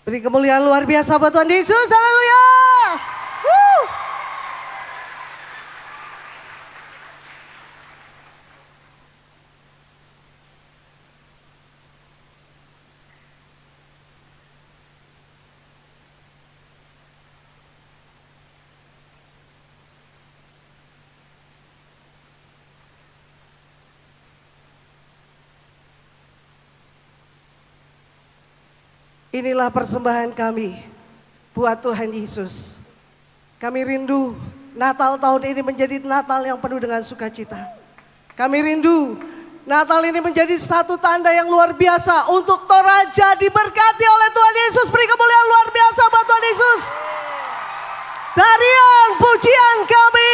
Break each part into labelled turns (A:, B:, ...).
A: Beri kemuliaan luar biasa buat Tuhan Yesus, haleluya. Inilah persembahan kami buat Tuhan Yesus. Kami rindu Natal tahun ini menjadi Natal yang penuh dengan sukacita. Kami rindu Natal ini menjadi satu tanda yang luar biasa untuk Toraja diberkati oleh Tuhan Yesus. Beri kemuliaan luar biasa buat Tuhan Yesus. Tarian pujian kami.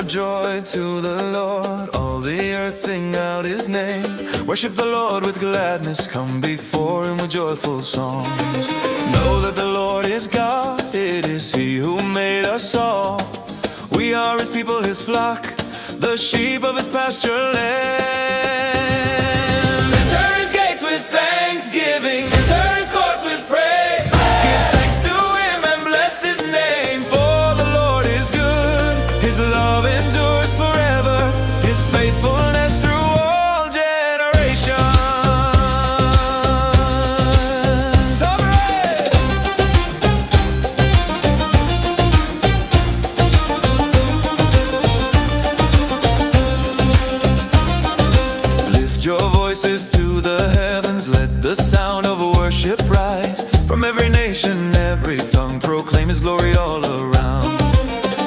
B: Joy to the Lord, all the earth sing out His name. Worship the Lord with gladness, come before Him with joyful songs. Know that the Lord is God, it is He who made us all. We are His people, His flock, the sheep of His pasture land. Enter His gates with thanksgiving, enter His courts with praise. Give thanks to Him and bless His name, for the Lord is good. His love endures forever, His faithfulness through all generations. All right. Lift your voices to the heavens, let the sound of worship rise. From every nation, every tongue, proclaim His glory all around.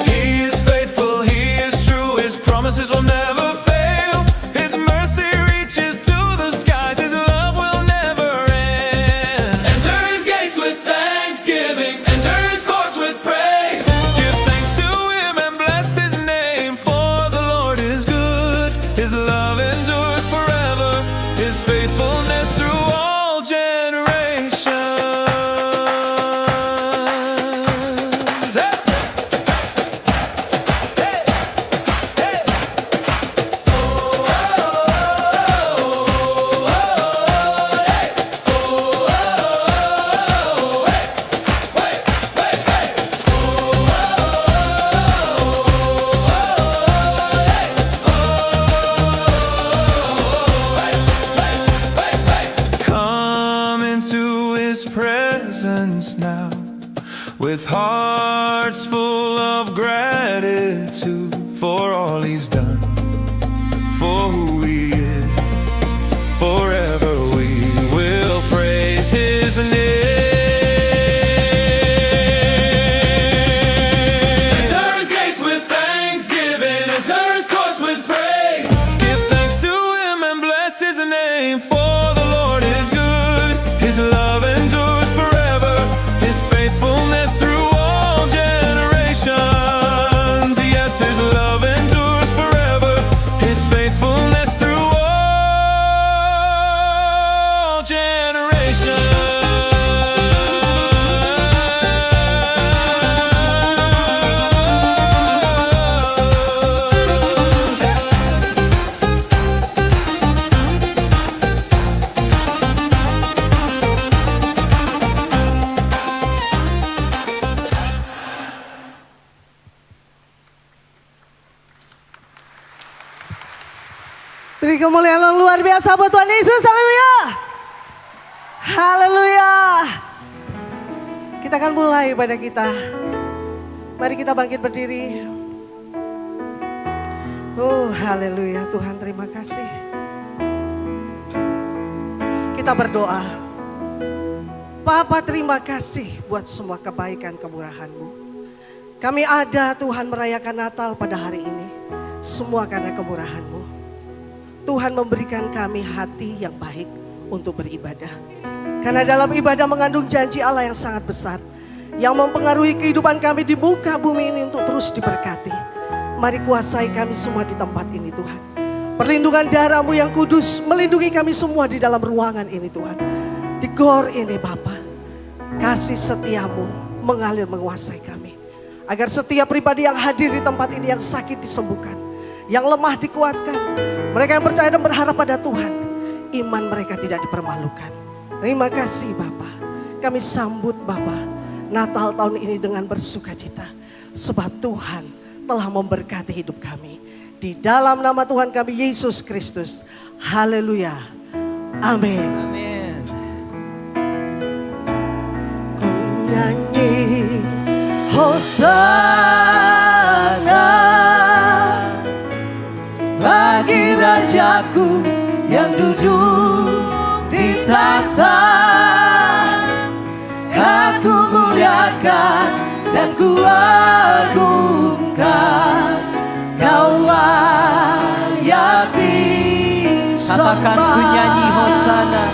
B: He is faithful, He is true, His promises will never fail. His mercy reaches to the skies, His love will never end. Enter His gates with thanksgiving, enter His courts with praise. Give thanks to Him and bless His name, for the Lord is good. His love endures forever, His faithfulness through all generations. Hey! Come into His presence now with hearts full of gratitude for all He's done, for who He is. Forever we will praise His name. Enter His gates with thanksgiving, enter His courts with praise. Give thanks to Him and bless His name, for the Lord is good. His love endures forever, His faithfulness through all generations. Yes, His love endures forever, His faithfulness through all generations.
A: Beri kemuliaan yang luar biasa buat Tuhan Yesus, haleluya. Haleluya. Kita akan mulai pada kita. Mari kita bangkit berdiri. Oh haleluya, Tuhan terima kasih. Kita berdoa. Bapa terima kasih buat semua kebaikan kemurahan-Mu. Kami ada Tuhan merayakan Natal pada hari ini. Semua karena kemurahan-Mu. Tuhan memberikan kami hati yang baik untuk beribadah. Karena dalam ibadah mengandung janji Allah yang sangat besar, yang mempengaruhi kehidupan kami di muka bumi ini untuk terus diberkati. Mari kuasai kami semua di tempat ini Tuhan. Perlindungan darah-Mu yang kudus melindungi kami semua di dalam ruangan ini Tuhan. Di gor ini Bapa, kasih setia-Mu mengalir menguasai kami. Agar setiap pribadi yang hadir di tempat ini yang sakit disembuhkan, yang lemah dikuatkan. Mereka yang percaya dan berharap pada Tuhan, iman mereka tidak dipermalukan. Terima kasih Bapa. Kami sambut Bapa Natal tahun ini dengan bersukacita. Sebab Tuhan telah memberkati hidup kami. Di dalam nama Tuhan kami Yesus Kristus. Haleluya. Amin.
C: Amin.
A: Ku nyanyi Hosana bagi Rajaku yang duduk di tahta. Aku muliakan dan ku agungkan, Kaulah yang disembah.
C: Katakan ku nyanyi Hosana.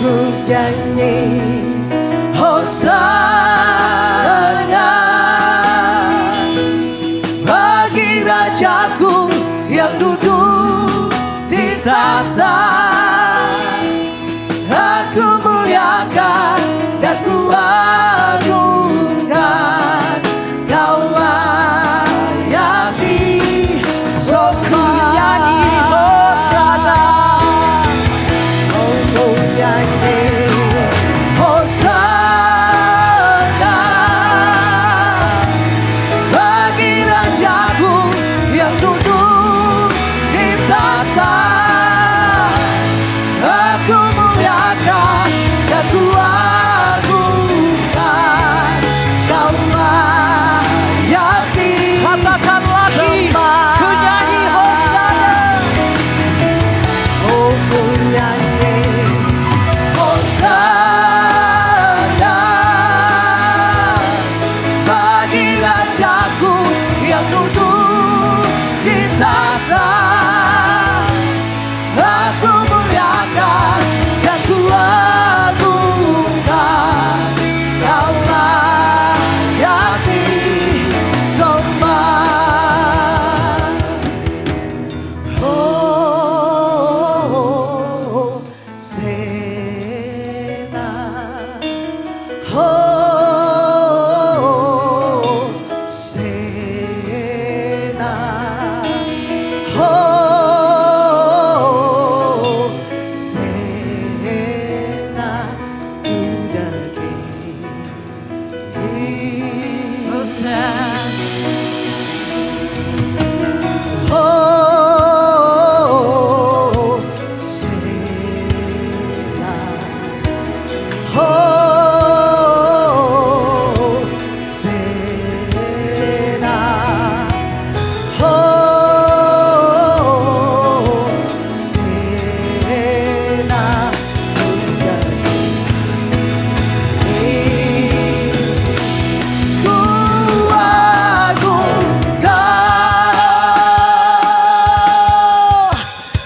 A: Ku nyanyi Hosana bagi Rajaku yang duduk di tahta. Aku muliakan dan ku agungkan, Kaulah yang disembah.
C: Nyanyi Hosana.
A: Oh, ku nyanyi Hosana bagi Rajaku yang duduk di tahta. Aku muliakan dan ku agungkan, Kaulah yang
C: Katakan lagi.
A: disembah.
C: Ku nyanyi Hosana.
A: Oh, ku nyanyi Hosana bagi Rajaku yang duduk di tahta. Aku muliakan dan ku agungkan, Kaulah yang disembah. Hosana, Hosana, Hosana, udagi.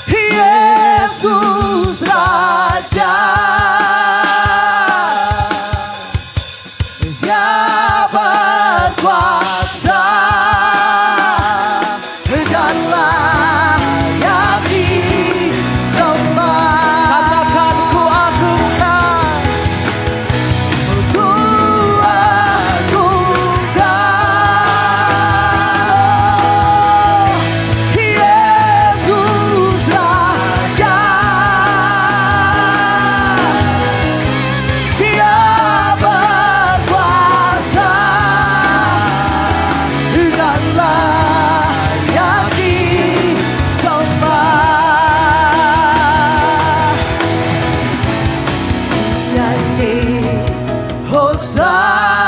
A: Yesus Raja, Dia berkuasa dan layak disembah.
C: Katakan ku agungkan.
A: Ku agungkan Yesus Raja, Dia berkuasa dan layak disembah. Nyanyi Hosana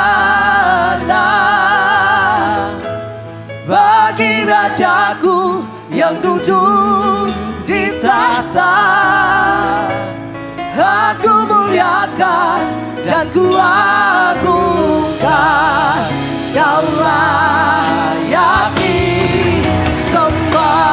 A: bagi Rajaku yang duduk di tahta. Aku muliakan dan ku agungkan, Kaulah yang disembah.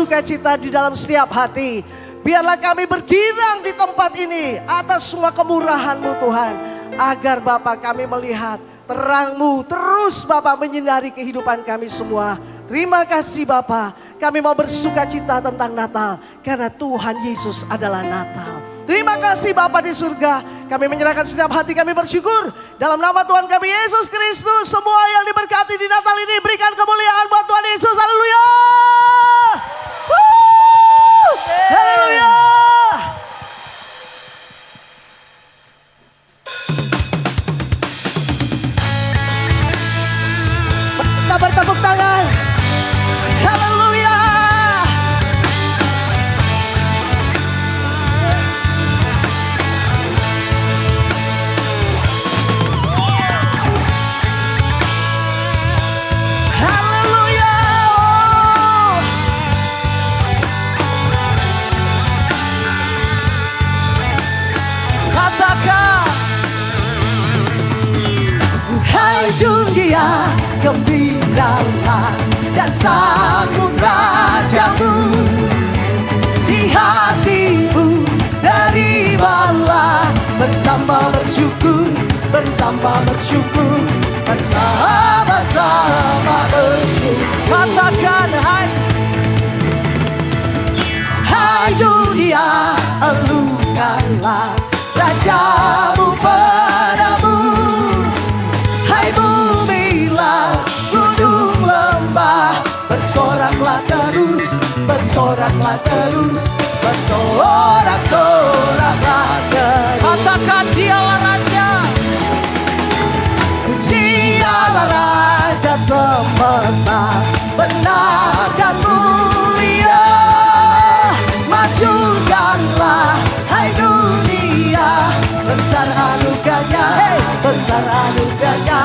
A: sukacita di dalam setiap hati. Biarlah kami bergirang di tempat ini atas semua kemurahan-Mu Tuhan. Agar Bapa kami melihat terang-Mu terus Bapa menyinari kehidupan kami semua. Terima kasih Bapa, kami mau bersukacita tentang Natal karena Tuhan Yesus adalah Natal. Terima kasih Bapa di surga, kami menyerahkan setiap hati kami bersyukur. Dalam nama Tuhan kami Yesus Kristus, semua yang diberkati di Natal ini berikan kemuliaan buat Tuhan Yesus. Haleluya. Haleluya. Kita bertepuk tangan. Haleluya. Haleluya.
C: Katakan,
A: Hai dunia, gembiralah dan sambut Rajamu. Di hatimu terimalah bersama bersyukur, bersama bersyukur, bersama-sama bersyukur.
C: katakan, hai
A: Hai dunia, elukanlah Rajamu penebus. Hai bumi, gunung, lembah, bersoraklah terus, bersoraklah terus, bersorak-soraklah terus.
C: katakan, dialah Raja.
A: Dialah Raja semesta, benar dan mulia. Majukanlah, hai dunia, besar anugerahnya, hey, besar anugerahnya,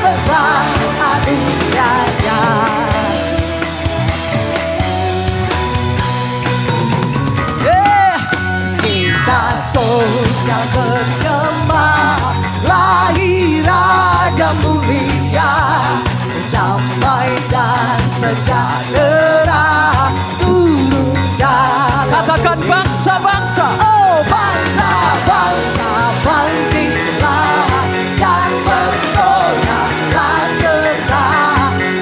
A: besar anugerahnya. Kita sudah bergema, lahir Raja mulia, damai dan sejahtera turun dalam
C: Katakan,
A: bumi.
C: bangsa-bangsa,
A: Oh bangsa-bangsa, bangkitlah dan bersoraklah serta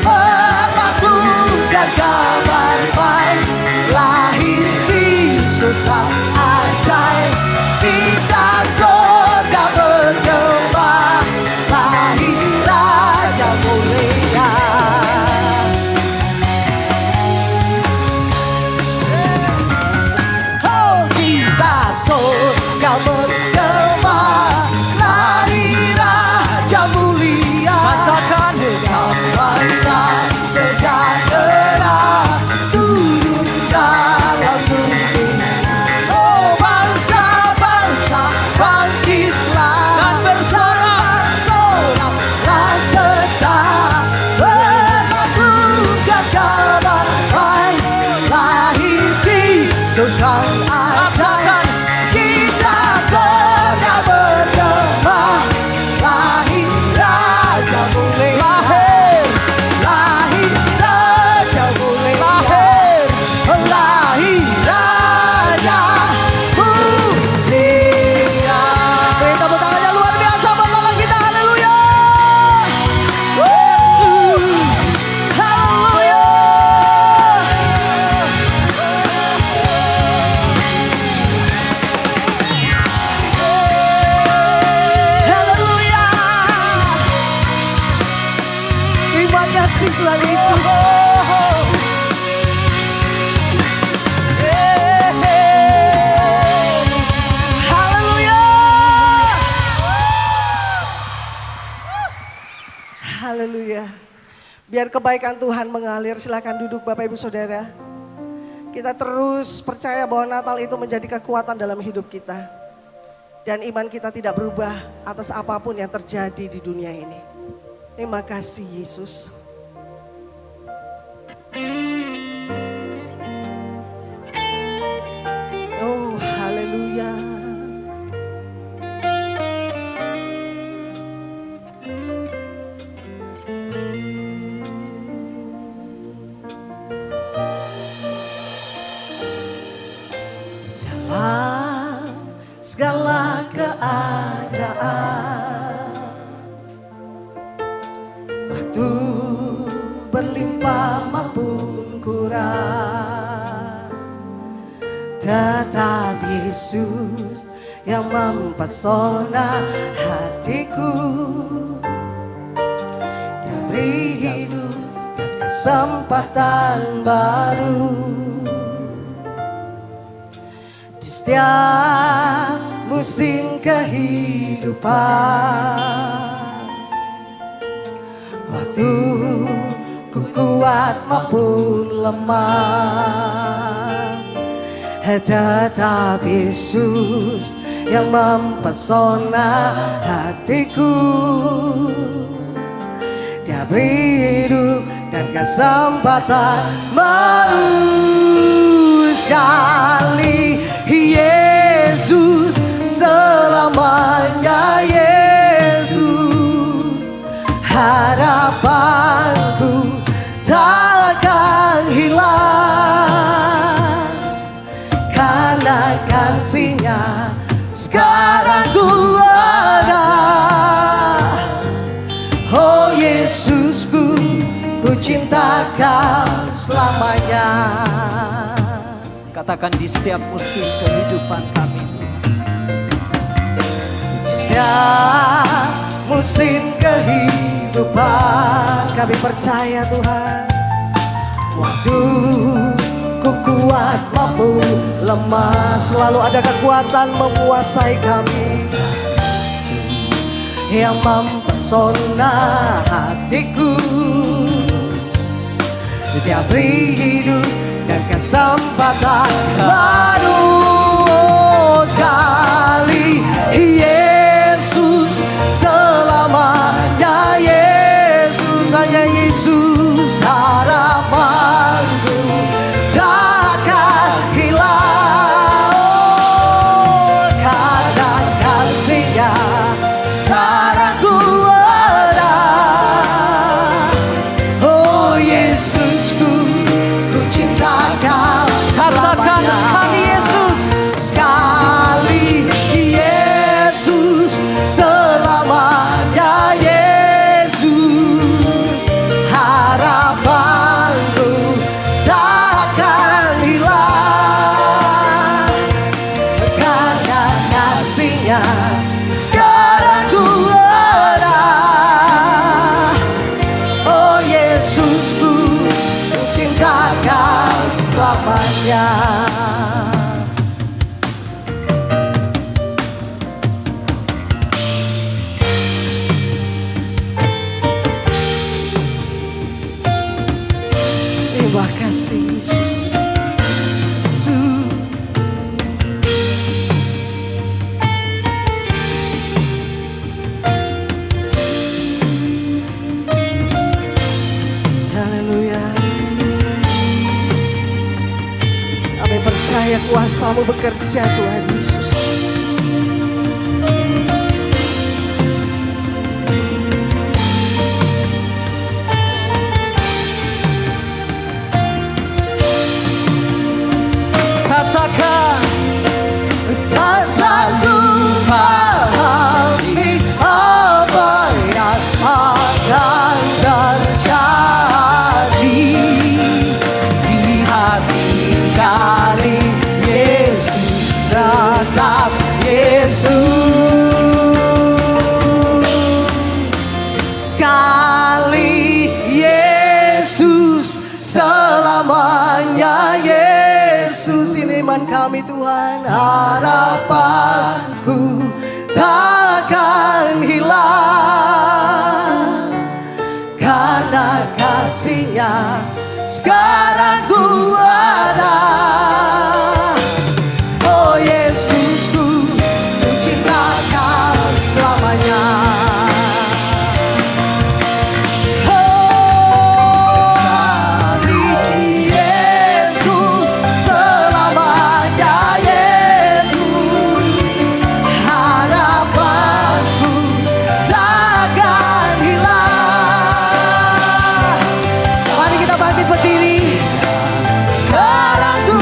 A: memaklumkan kabar baik, lahir Kristus sang ajaib. Kita surga bergema, lahir Raja mulia. Oh kita surga bergema, lahir Raja mulia.
C: katakan,
A: Damai dan sejahtera turun dalam bumi. Oh bangsa-bangsa, bangkitlah
C: Dan bersorak.
A: bersorak dan serta memaklumkan kabar baik, lahir Kristus sang ajaib. Kita surga bergema, lahir Raja mulia.
C: lahir,
A: Lahir Raja mulia, lahir Raja mulia. Beri tepuk tangannya luar biasa buat Tuhan kita, haleluya. Yesus, haleluya. Haleluya. Terima kasih Tuhan Yesus. Haleluya. Haleluya. Biar kebaikan Tuhan mengalir, silakan duduk Bapak Ibu Saudara. Kita terus percaya bahwa Natal itu menjadi kekuatan dalam hidup kita. Dan iman kita tidak berubah atas apapun yang terjadi di dunia ini. Terima kasih Yesus. Oh, haleluya. segala keadaan. Waktu berlimpah maupun kurang, tetap Yesus yang mempesona hatiku. Dia beri hidup dan kesempatan baru. Di setiap musim kehidupan, waktu ku kuat maupun lemah, tetap Yesus yang mempesona hatiku. Dia beri hidup dan kesempatan baru. Sekali Yesus, selamanya Yesus. Harapanku takkan hilang, karena kasih-Nya sekarang ku ada. Oh Yesusku, ku cinta Kau selamanya.
C: Katakan di setiap musim kehidupan kami,
A: Setiap musim kehidupan kami percaya Tuhan. Waktu ku kuat maupun lemah, selalu ada kekuatan menguasai kami yang mempesona hatiku. Dia beri hidup dan kesempatan baru. Sekali Yesus, selamanya Yesus. Hanya Yesus harapanku takkan hilang. Oh, karena kasih-Nya sekarang ku ada. Oh Yesusku, ku cinta Kau.
C: katakan sekali Yesus,
A: Sekali Yesus, selamanya Yesus. Harapanku takkan hilang, karena kasih-Nya sekarang ku ada. Oh Yesusku, ku cinta Kau selamanya. Terima kasih Yesus. Yesus. Haleluya. Kami percaya kuasa-Mu bekerja Tuhan Yesus.
C: katakan
A: Tak sanggup pahami apa yang akan terjadi di hati sekali Yesus, tetap Yesus. Sekali Yesus, selamanya Yesus. Ini iman kami Tuhan. Harapanku takkan hilang, karena kasih-Nya sekarang ku ada. Oh Yesusku, ku cinta Kau selamanya. Berdiri sekarang ku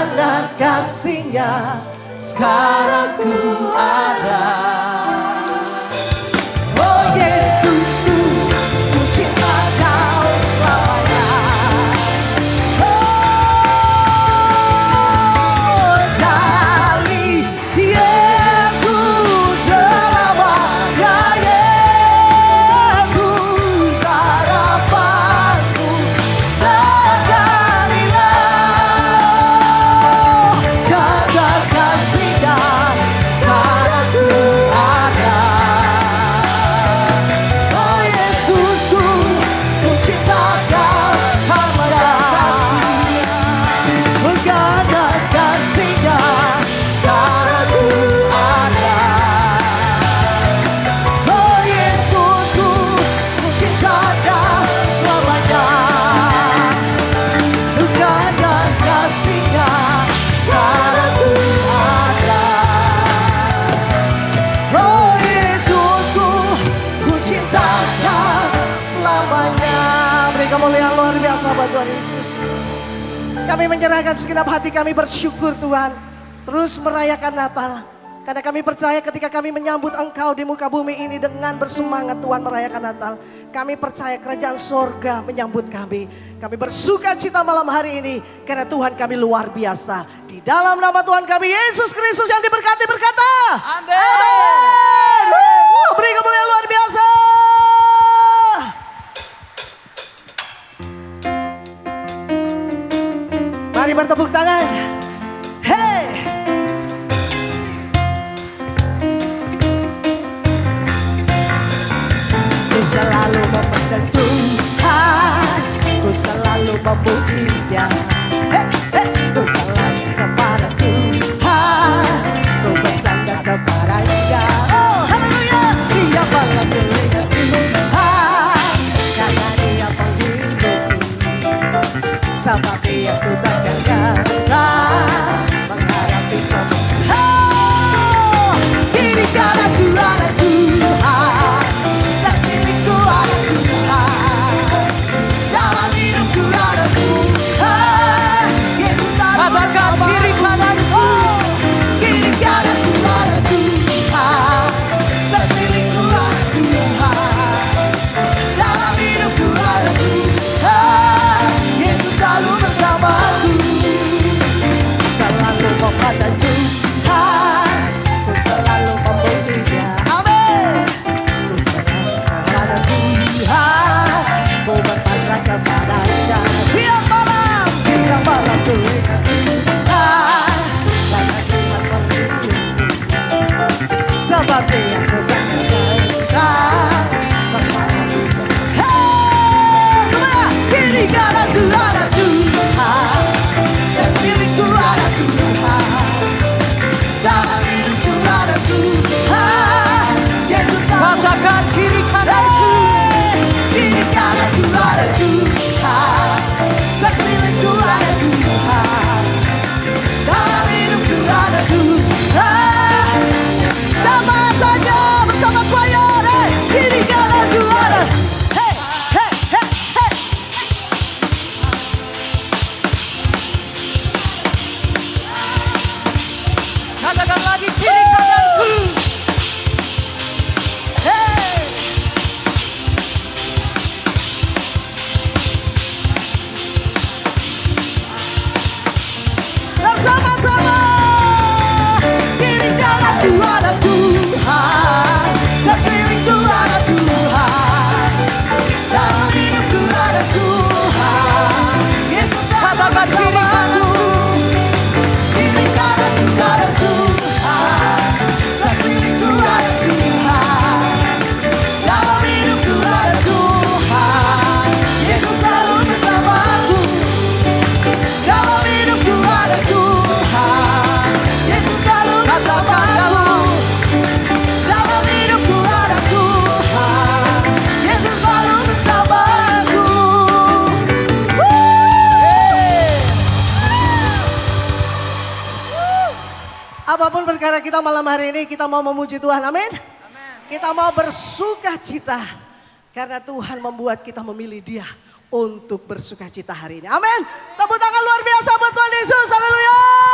A: karena kasih-Nya sekarang ku ada. Oh Yesusku, ku cinta Kau selamanya. Oh sekali Yesus selamanya. Yesus harapanku, tegakkanlah karena kasih-Nya sekarang ku ada. Oh Yesusku, ku cinta Kau karena kasih-Nya sekarang ku ada. Oh Yesusku, ku cinta Kau selamanya. Karena kasih-Nya sekarang ku ada. Oh Yesusku, ku cinta Kau selamanya. Beri kemuliaan luar biasa buat Tuhan Yesus. Kami menyerahkan segenap hati kami, bersyukur Tuhan. Terus merayakan Natal. Karena kami percaya ketika kami menyambut Engkau di muka bumi ini dengan bersemangat Tuhan merayakan Natal. Kami percaya kerajaan sorga menyambut kami. Kami bersuka cita malam hari ini karena Tuhan kami luar biasa. Di dalam nama Tuhan kami Yesus Kristus yang diberkati berkata.
C: Amin.
A: Amin. Beri kemuliaan luar biasa. Mari bertepuk tangan. Hey. Ku selalu memandang Tuhan, ku selalu memuji Dia. Hey, hey. Ku selalu kepada Tuhan, ku bersaksi kepada Dia. Oh haleluya. Siapalah ku ingat Tuhan, karena Dia menghidupku. Sebab Dia ku takkan gagal menghadapi semua. Oh, kini karena ku ada Tuhan, sekeliling ada Tuhan, dalam hidupku ada Tuhan. Yesus selalu
C: Katakan
A: bersamaku.
C: kiri kananku.
A: Oh, kini karena ku ada Tuhan, sekelilingku ada Tuhan, dalam hidupku ada Tuhan. Yesus selalu bersamaku. Selalu memandang Tuhan, ku selalu memuji Dia. Amin. Ku selalu kepada Tuhan, ku berpasrah kepada Dia. Siang malam ku ingat Tuhan, karena Tuhan menghidupku. Sebab Dia ku takkan gagal menghadapi semua. Hey, semua kini karena ku ada Tuhan, sekelilingku ada Tuhan, dalam hidupku ada Tuhan. Yesus
C: Katakan kiri kananku.
A: kini karena ku ada Tuhan, sekelilingku ada Tuhan, dalam hidupku ada Tuhan. Sama saja bersama choir. Hey, kini karena ku ada. Hey, hey, hey, hey.
C: Katakan lagi kiri kananku.
A: Hey. Bersama-sama kini jalan ku ada Tuhan, sekelilingku ada Tuhan, dalam hidupku ada Tuhan. Yesus
C: Katakan kiri
A: bersamaku. Kini jalan ku ada Tuhan, sekelilingku ada Tuhan, dalam hidupku ada Tuhan. Yesus selalu bersamaku. Dalam hidupku ada Tuhan, Yesus selalu bersamaku. Dalam hidupku ada Tuhan, Yesus selalu bersamaku. Apapun perkara kita malam hari ini, kita mau memuji Tuhan, amin. Kita mau bersuka cita karena Tuhan membuat kita memilih Dia untuk bersuka cita hari ini. Amin. Tepuk tangan luar biasa buat Tuhan Yesus. Haleluya.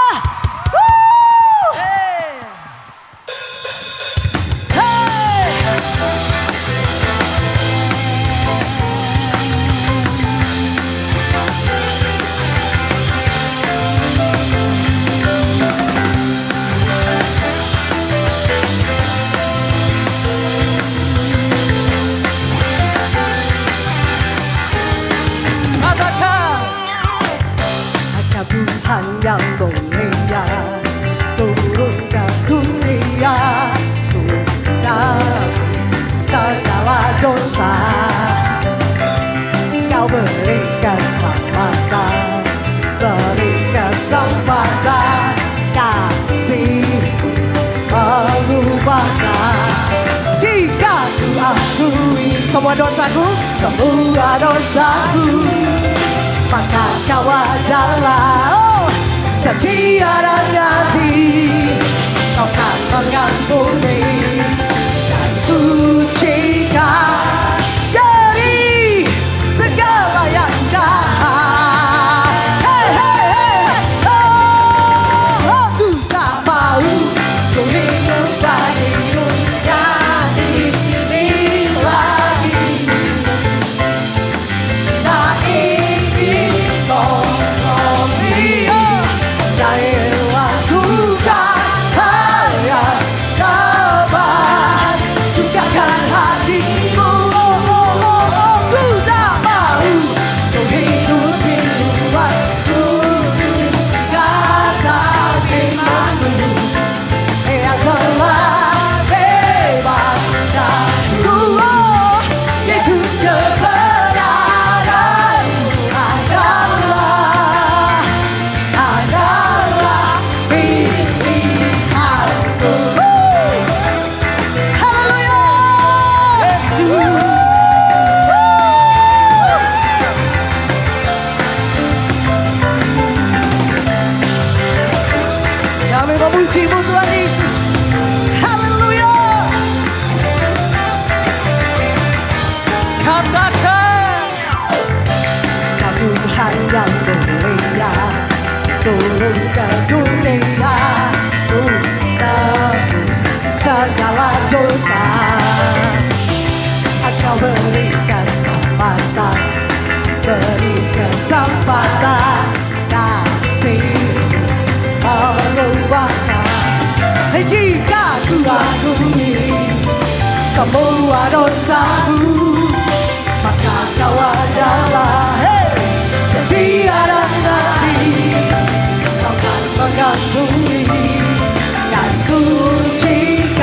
A: Tuhan yang mulia turun ke dunia untuk segala dosa. Kau beri keselamatan, beri kesempatan, kasih mengubahkan. Jika ku akui semua dosaku, maka kau adalah setia dan adil. Kau kan mengampuni dan sucikan dari segala yang jahat. Hey, hey, hey, hey. Oh, ku tak mau ku hidup bagi dunia ini lagi. Tak ingin kompromi, dan lakukan hal yang dapat bukakan hatimu. Ku tak mau ku hidup di luar kata imanmu yang telah bebaskanku. Yesus, kebenaranmu adalah pilihanku. Haleluya, Yesus. Kami memuji-Mu Tuhan Yesus. Haleluya.
C: Katakan
A: Kau Tuhan yang mulia turun ke dunia untuk tebus segala dosa. Kau beri kesempatan, beri kesempatan, kasih mengubahkan. Hei, jika ku akui semua dosaku, maka kau adalah setia dan adil. Kau kan mengampuni dan sucikan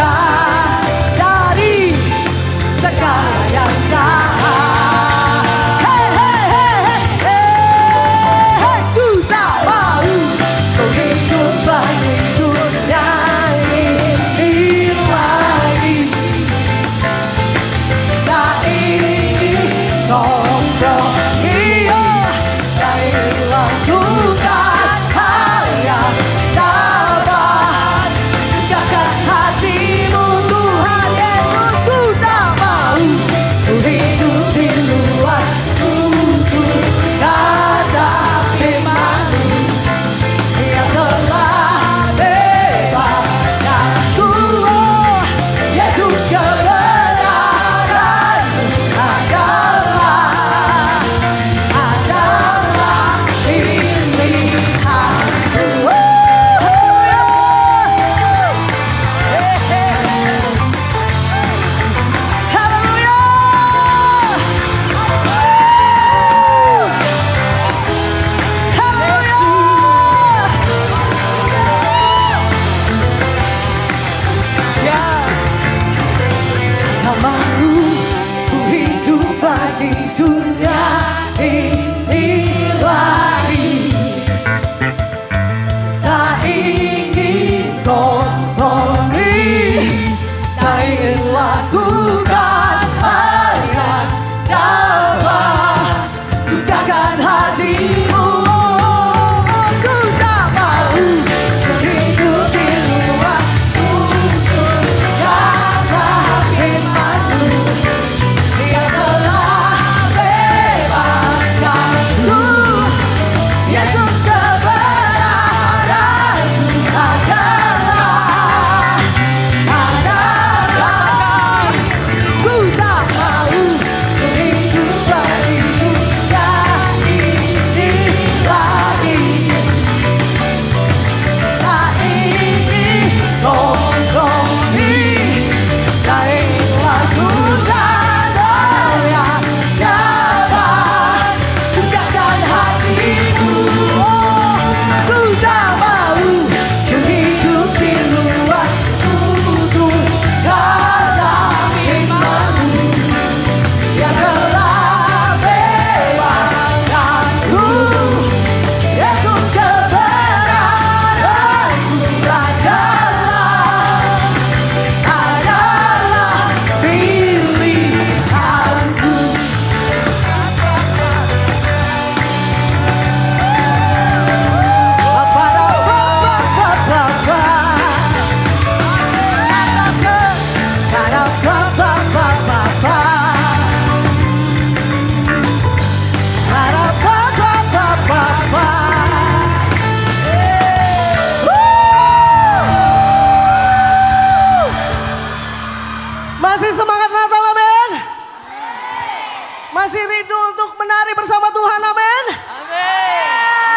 A: dari segala yang jahat. Hey, hey, hey, hey, hey. Ku tak mau ku hidup bagi dunia ini lagi. Tak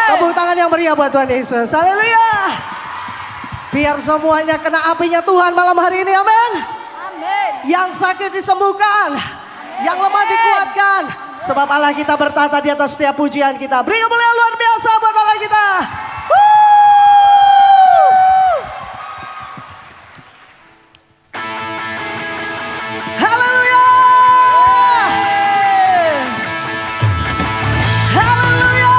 A: Tepuk tangan yang meriah buat Tuhan Yesus. Haleluya. Biar semuanya kena apinya Tuhan malam hari ini. Amin. Yang sakit disembuhkan. Yang lemah dikuatkan. Sebab Allah kita bertata di atas setiap pujian kita. Beri kemuliaan luar biasa buat Allah kita. Haleluya. Haleluya.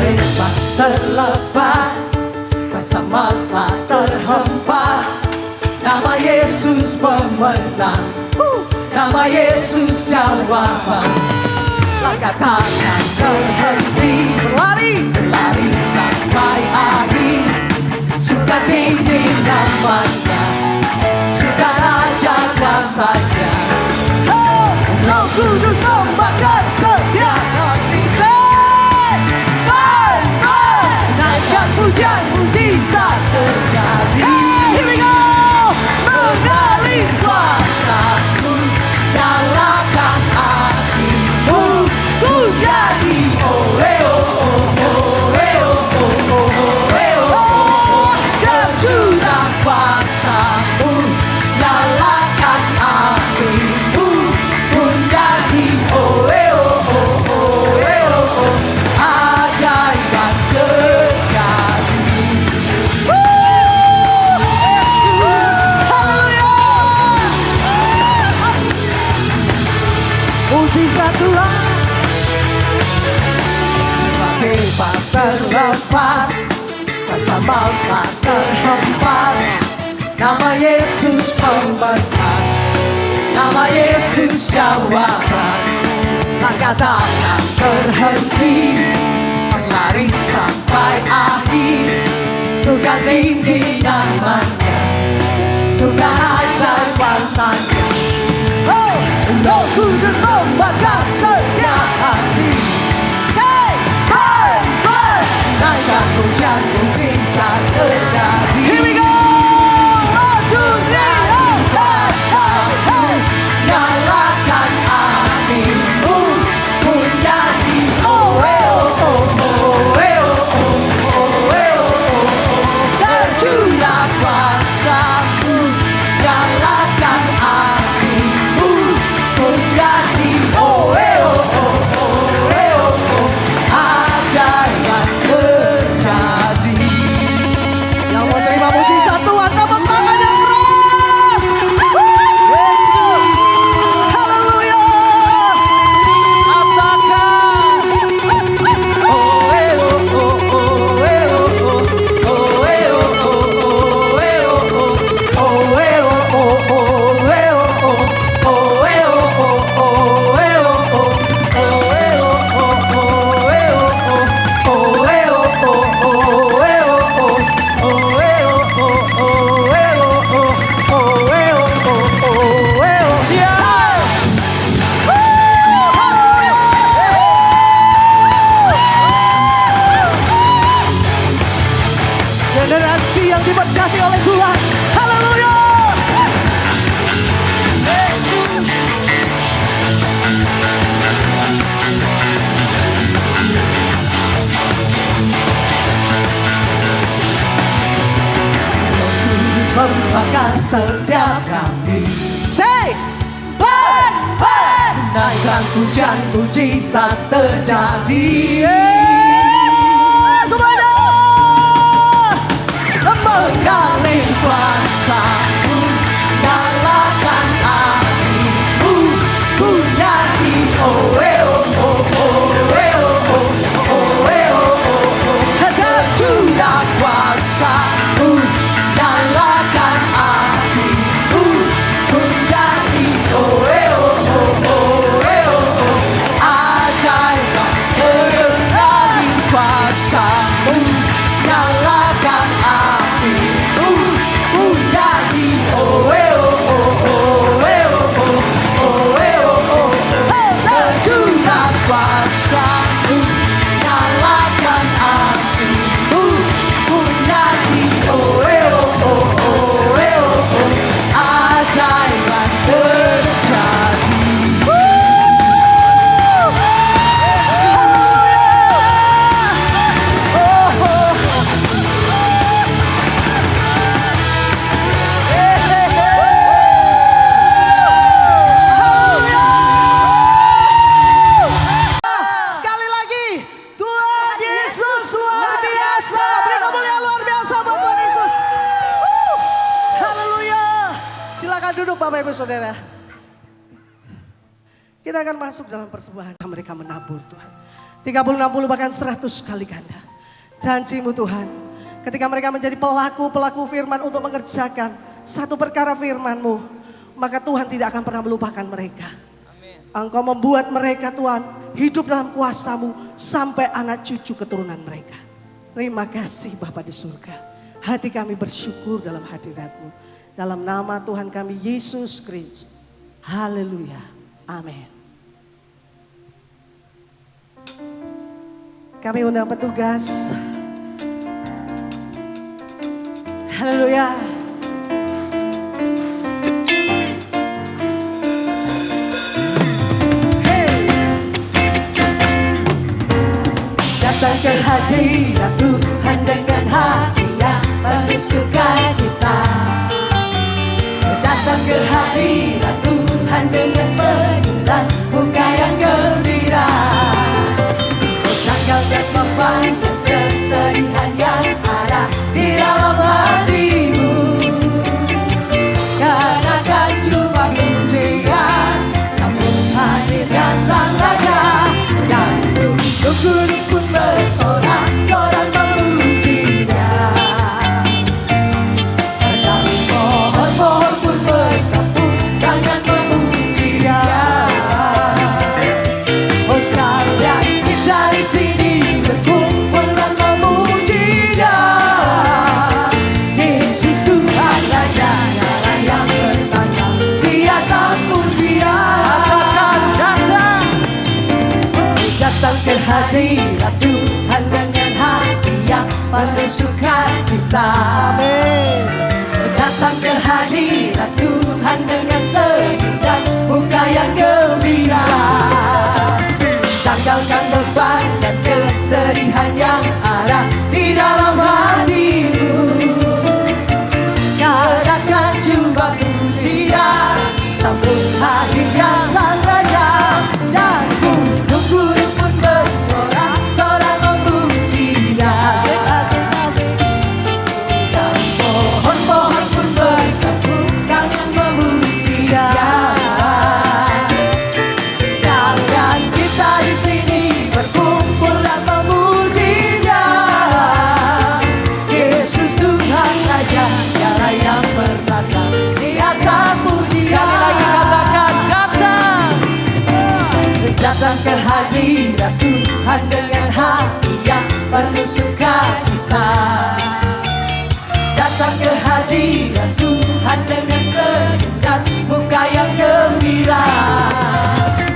A: Bebas terlepas, kuasa mata terhempas. Nama Yesus pemenang, nama Yesus jawaban. Langkah tangan terhenti, berlari sampai akhir. Suka tinggi namanya, suka raja kuasanya. Oh, Roh Kudus membakar setiap hati. Naikkan pujian, mujizat terjadi. Hey, here we go. Mengalir kuasamu, nyalakan apimu, ku jadi dan curah kuasamu, nyalakan apimu, ku jadi ajaiban terjadi. Haleluya. Mujizat Tuhan. Jiwa bebas terlepas, kuasa maut terhempas. Nama Yesus pemenang, nama Yesus jawaban. Langkah tangan terhenti, lari sampai akhir. Suka tinggi namanya, suka ajar kuasanya. Oh, Roh Kudus membakar setiap hati. Say, burn, burn. Naikkan pujian, mujizat terjadi. Here we go. Nyalakan apimu, ku jadi tercurah kuasamu. Nyalakan apimu, ku jadi ajaiban terjadi. Yang mau terima mujizat Tuhan, tepuk tangan yang keras. Yesus, haleluya. Katakan, generasi yang diberkati oleh Tuhan. Haleluya. Yesus. Membakar setiap kami. Say, burn, burn. Naikkan pujian, mujizat terjadi. Semuanya. Mengalir kuasamu, nyalakan apimu, ku jadi tercurah kuasamu, nyalakan apimu, ku jadi ajaiban terjadi. duduk Bapak Ibu Saudara. Kita akan masuk dalam persembahan. Mereka menabur Tuhan. 30, 60 bahkan 100 kali ganda. Janji-Mu Tuhan. Ketika mereka menjadi pelaku firman untuk mengerjakan satu perkara firman-Mu. Maka Tuhan tidak akan pernah melupakan mereka. Engkau membuat mereka Tuhan hidup dalam kuasa-Mu sampai anak cucu keturunan mereka. Terima kasih Bapa di surga. Hati kami bersyukur dalam hadirat-Mu. Dalam nama Tuhan kami Yesus Kristus. Haleluya. Amin. Kami undang petugas. Haleluya. Hey. Datang ke hadirat Tuhan dengan hati yang penuh sukacita. Datang ke hadirat Tuhan dengan senyum dan muka yang gembira. Tanggalkan beban dan kesedihan yang ada di dalam hatimu. Katakan jua pujian, sambut hadirnya Sang Raja. Dan gunung pun bersorak-sorak memuji-Nya. Dan pohon-pohon pun bertepuk tangan memuji-Nya. Oh sekalian kita di sini berkumpul dan memuji-Nya. Yesus Tuhan Raja yang bertanda di atas pujian. Datang ke hadirat Tuhan dengan hati yang penuh sukacita. Amin. Datang ke hadirat Tuhan dengan senyum dan muka yang gembira. Tanggalkan beban dan kesedihan yang ada di dalam hatimu. Katakan jubah pujian, sambut hadirnya Sang Raja. Dan gunung-gunung pun bersorak-sorak memuji-Nya. Dan pohon-pohon pun bertepuk tangan memuji-Nya. Sekalian kita di sini berkumpul dan memuji-Nya. Yesus Tuhan Raja, Dialah yang bertata di atas pujian. Sekali lagi katakan, datang ke hadirat Tuhan dengan hati yang penuh sukacita. Datang ke hadirat Tuhan dengan senyum dan muka yang gembira.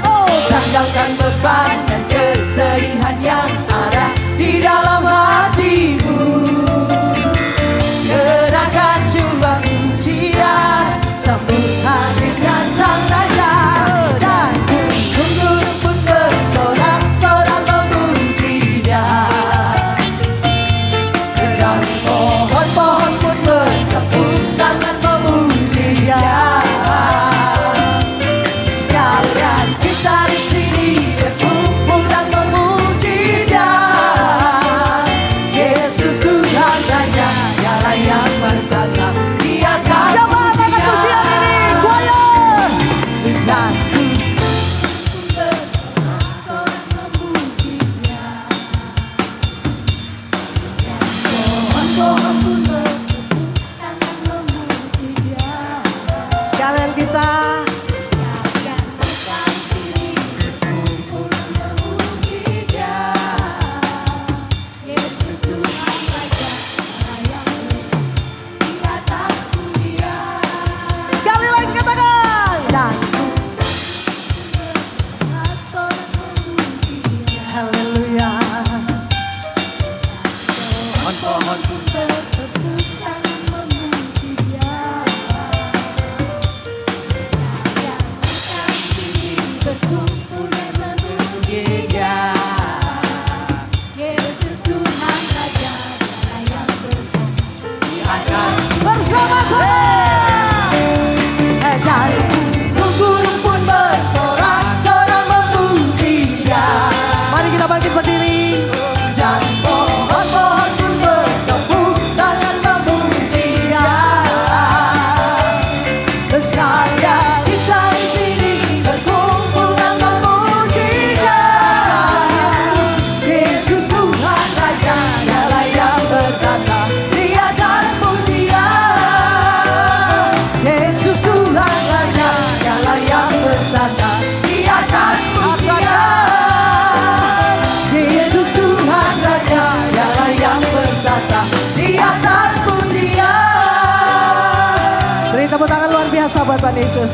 A: Oh, tanggalkan beban dan kesedihan yang ada di dalam hatimu. Kenakan jubah pujian, sambut hadirnya Sang Raja. Dan gunung-gunung pun bersorak-sorak memuji. buat Tuhan Yesus.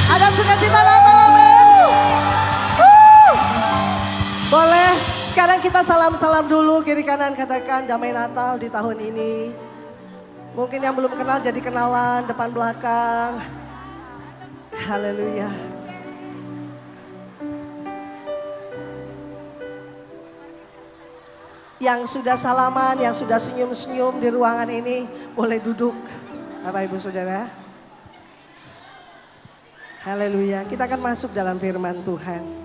A: Ada sukacita Natal, amin. Boleh sekarang kita salam-salam dulu kiri kanan, katakan damai Natal di tahun ini. Mungkin yang belum kenal jadi kenalan depan belakang. Haleluya. Yang sudah salaman, yang sudah senyum-senyum di ruangan ini boleh duduk. Bapak Ibu Saudara. Haleluya. Kita akan masuk dalam firman Tuhan.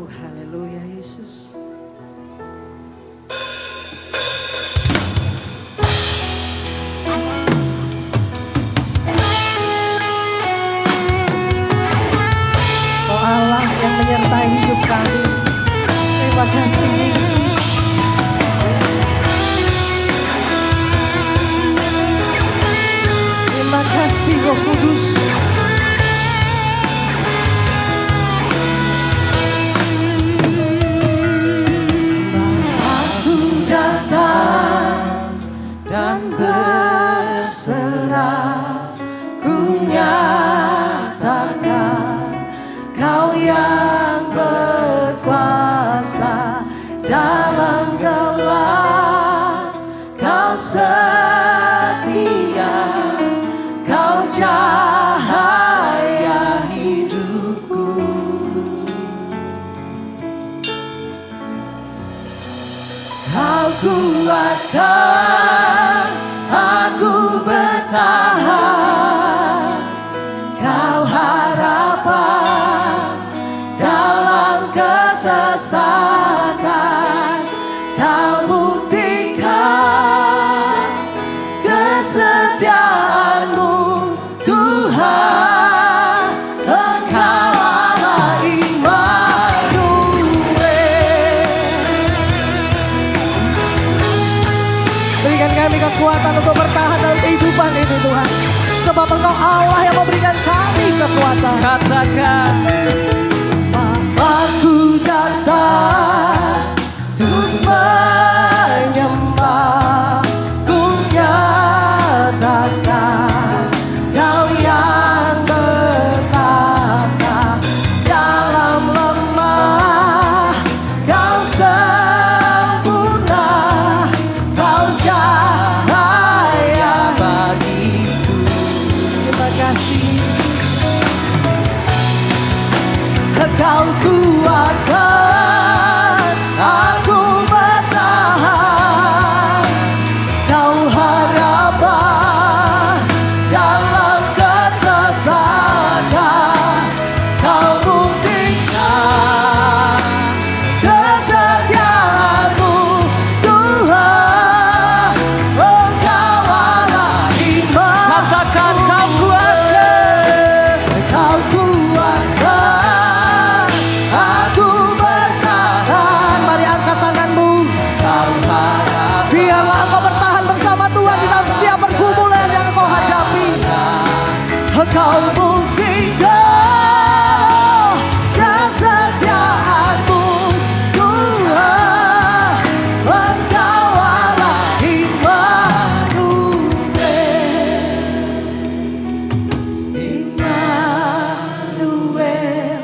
A: Haleluya Yesus. Oh Allah yang menyertai hidup kami. Terima kasih Yesus. Terima kasih Roh Kudus. Dan berserah ku nyatakan Kau yang berkuasa dalam gelap. Kau setia, Kau cahaya hidupku. Kau kuatkan aku bertahan, Kau harapan dalam kesesakan. Kau buktikan kesetiaan-Mu Tuhan. Engkau Allah Immanuel. Berikan kami kekuatan untuk bertahan dalam kehidupan ini Tuhan. Sebab Engkau Allah yang memberikan kami kekuatan.
C: Katakan
A: Bapakku datang untuk menyembah. Ku nyatakan Kau yang bertata dalam lemah. Kau sempurna, Kau cahaya bagiku. Terima kasih Yesus. Kau kuatkan aku bertahan. Kau harapan dalam kesesakan. Kau buktikan kesetiaan-Mu Tuhan. Engkau Allah Immanuel.
C: Katakan Kau kuatkan.
A: Kau kuatkan aku bertahan. Mari angkat tanganmu. Biarlah engkau bertahan bersama Tuhan di dalam setiap pergumulan yang engkau hadapi. Engkau buktikan kesetiaan-Mu Tuhan. Engkau Allah Immanuel. Immanuel,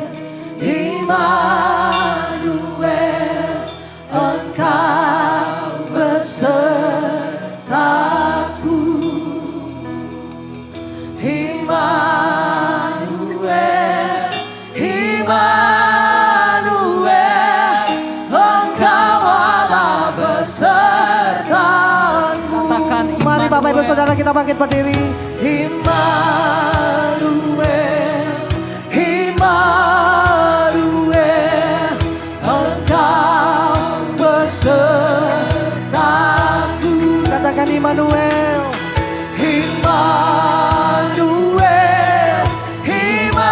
A: Immanuel, Engkau besertaku. Immanuel, Immanuel, Engkau Allah besertaku.
C: Katakan
A: Mari Bapak Ibu
C: Immanuel.
A: Saudara kita bangkit berdiri. Immanuel, Immanuel, Engkau besertaku. Katakan Immanuel, Immanuel, Immanuel,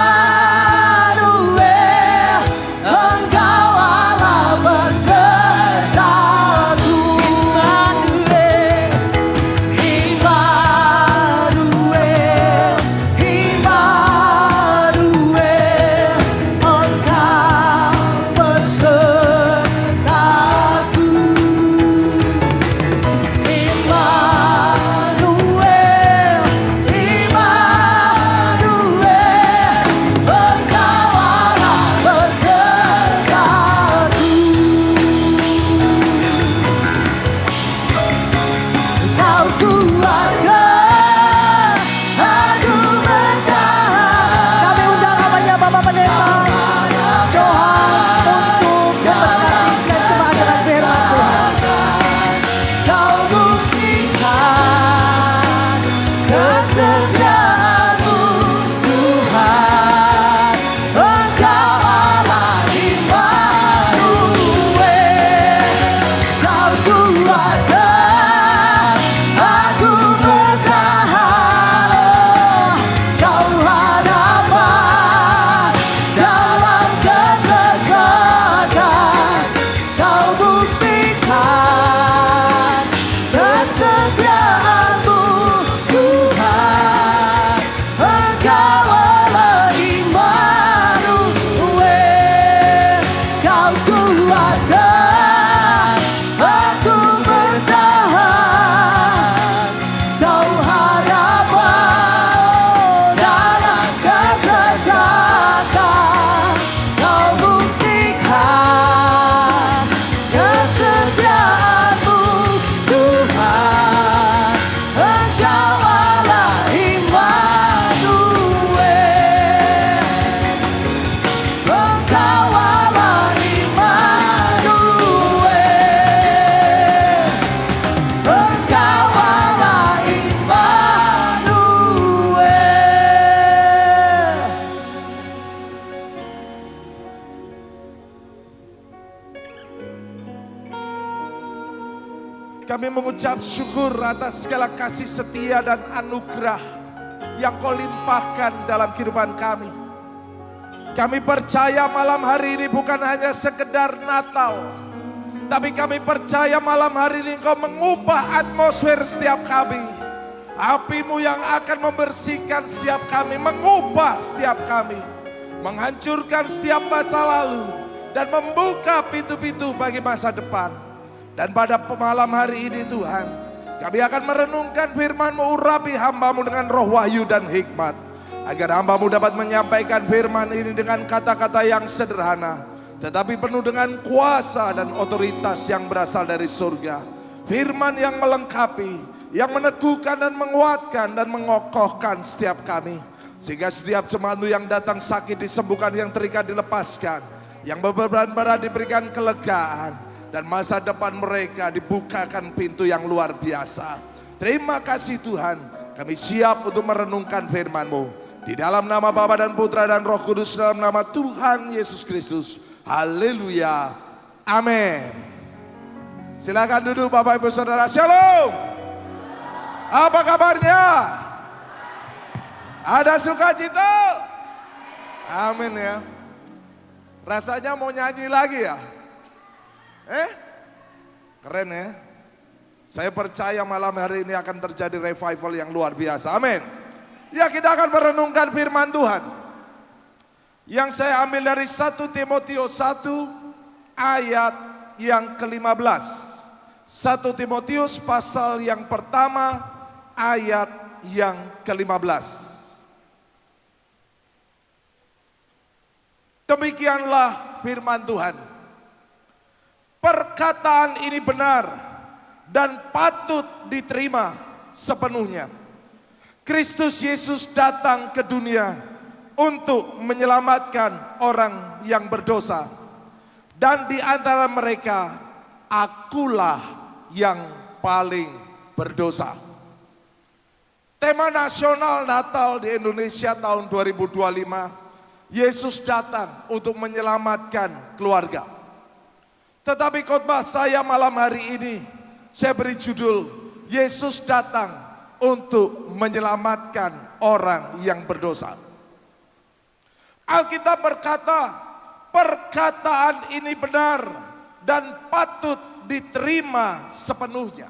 A: Engkau Allah besertaku. Immanuel,
D: Kami mengucap syukur atas segala kasih setia dan anugerah yang Kau limpahkan dalam kehidupan kami. Kami percaya malam hari ini bukan hanya sekedar Natal, tapi kami percaya malam hari ini Kau mengubah atmosfer setiap kami. Api-Mu yang akan membersihkan setiap kami, mengubah setiap kami, menghancurkan setiap masa lalu, dan membuka pintu-pintu bagi masa depan. Dan pada malam hari ini Tuhan, kami akan merenungkan firman-Mu, urapi hamba-Mu dengan roh wahyu dan hikmat. Agar hamba-Mu dapat menyampaikan firman ini dengan kata-kata yang sederhana, tetapi penuh dengan kuasa dan otoritas yang berasal dari surga. Firman yang melengkapi, yang meneguhkan dan menguatkan dan mengokohkan setiap kami. Sehingga setiap jemaat-Mu yang datang sakit disembuhkan, yang terikat dilepaskan, yang beban berat diberikan kelegaan, dan masa depan mereka dibukakan pintu yang luar biasa. Terima kasih Tuhan, kami siap untuk merenungkan firman-Mu. Di dalam nama Bapa dan Putra dan Roh Kudus, dalam nama Tuhan Yesus Kristus. Haleluya. Amin. Silakan duduk Bapak Ibu Saudara. Shalom. Apa kabarnya? Ada sukacita? Amin ya. Rasanya mau nyanyi lagi ya? Keren ya. Saya percaya malam hari ini akan terjadi revival yang luar biasa. Amin. Ya, kita akan merenungkan firman Tuhan yang saya ambil dari 1 Timotius 1 ayat yang ke-15. 1 Timotius pasal yang pertama ayat yang ke-15. Demikianlah firman Tuhan. Perkataan ini benar dan patut diterima sepenuhnya. Kristus Yesus datang ke dunia untuk menyelamatkan orang yang berdosa. Dan di antara mereka, akulah yang paling berdosa. Tema nasional Natal di Indonesia tahun 2025, Yesus datang untuk menyelamatkan keluarga. Tetapi khotbah saya malam hari ini, saya beri judul, Yesus datang untuk menyelamatkan orang yang berdosa. Alkitab berkata, perkataan ini benar dan patut diterima sepenuhnya.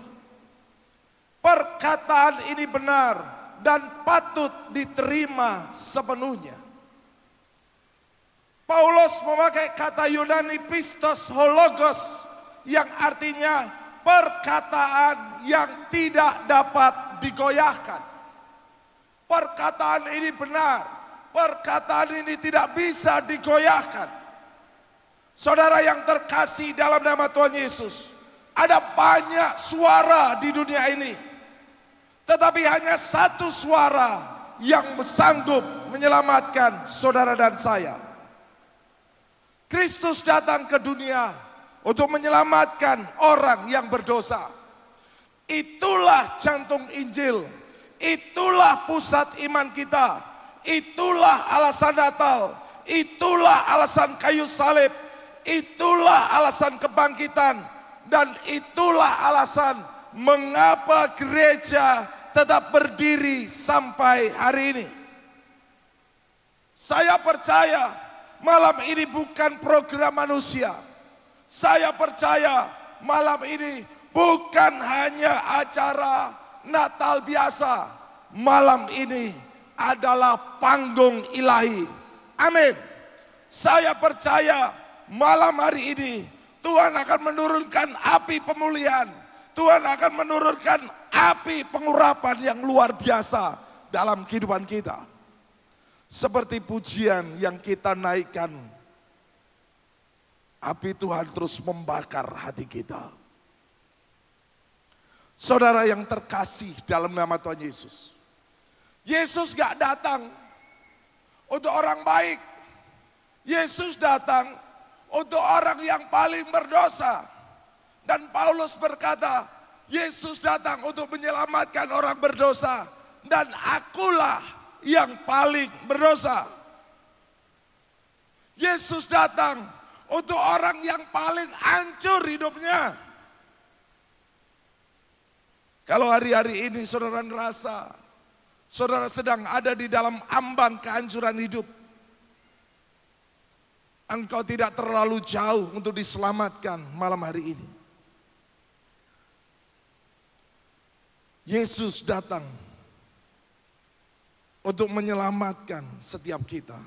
D: Perkataan ini benar dan patut diterima sepenuhnya. Paulus memakai kata Yunani pistos hologos yang artinya perkataan yang tidak dapat digoyahkan. Perkataan ini benar, perkataan ini tidak bisa digoyahkan. Saudara yang terkasih dalam nama Tuhan Yesus, ada banyak suara di dunia ini, tetapi hanya satu suara yang sanggup menyelamatkan saudara dan saya. Kristus datang ke dunia untuk menyelamatkan orang yang berdosa. Itulah jantung Injil, itulah pusat iman kita, itulah alasan Natal, itulah alasan kayu salib, itulah alasan kebangkitan, dan itulah alasan mengapa gereja tetap berdiri sampai hari ini. Saya percaya malam ini bukan program manusia. Saya percaya malam ini bukan hanya acara Natal biasa. Malam ini adalah panggung ilahi. Amin. Saya percaya malam hari ini Tuhan akan menurunkan api pemulihan. Tuhan akan menurunkan api pengurapan yang luar biasa dalam kehidupan kita. Seperti pujian yang kita naikkan, api Tuhan terus membakar hati kita. Saudara yang terkasih dalam nama Tuhan Yesus, Yesus gak datang untuk orang baik. Yesus datang untuk orang yang paling berdosa. Dan Paulus berkata, Yesus datang untuk menyelamatkan orang berdosa. Dan akulah yang paling berdosa. Yesus datang untuk orang yang paling hancur hidupnya. Kalau hari-hari ini saudara ngerasa saudara sedang ada di dalam ambang kehancuran hidup, engkau tidak terlalu jauh untuk diselamatkan malam hari ini. Yesus datang untuk menyelamatkan setiap kita.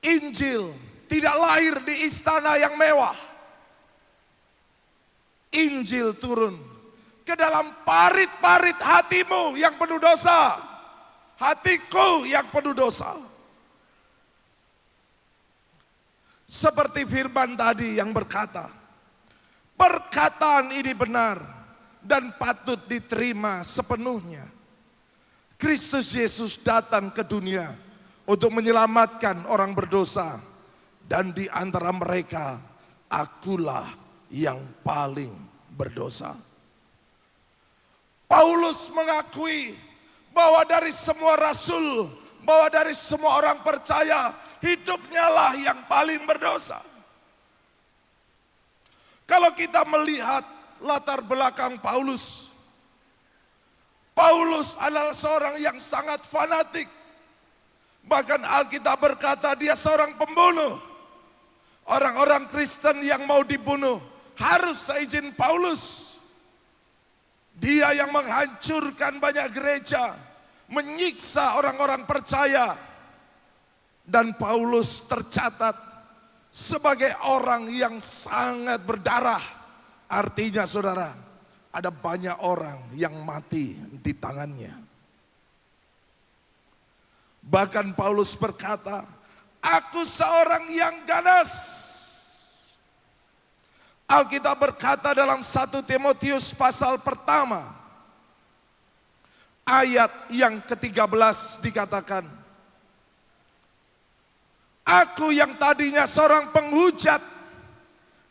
D: Injil tidak lahir di istana yang mewah. Injil turun ke dalam parit-parit hatimu yang penuh dosa. Hatiku yang penuh dosa. Seperti firman tadi yang berkata, perkataan ini benar dan patut diterima sepenuhnya. Kristus Yesus datang ke dunia untuk menyelamatkan orang berdosa. Dan di antara mereka, akulah yang paling berdosa. Paulus mengakui bahwa dari semua rasul, bahwa dari semua orang percaya, hidupnya lah yang paling berdosa. Kalau kita melihat latar belakang Paulus, Paulus adalah seorang yang sangat fanatik. Bahkan Alkitab berkata dia seorang pembunuh. Orang-orang Kristen yang mau dibunuh harus seizin Paulus. Dia yang menghancurkan banyak gereja, menyiksa orang-orang percaya. Dan Paulus tercatat sebagai orang yang sangat berdarah. Artinya saudara, ada banyak orang yang mati di tangannya. Bahkan Paulus berkata, aku seorang yang ganas. Alkitab berkata dalam 1 Timotius pasal pertama, ayat yang ke-13 dikatakan, aku yang tadinya seorang penghujat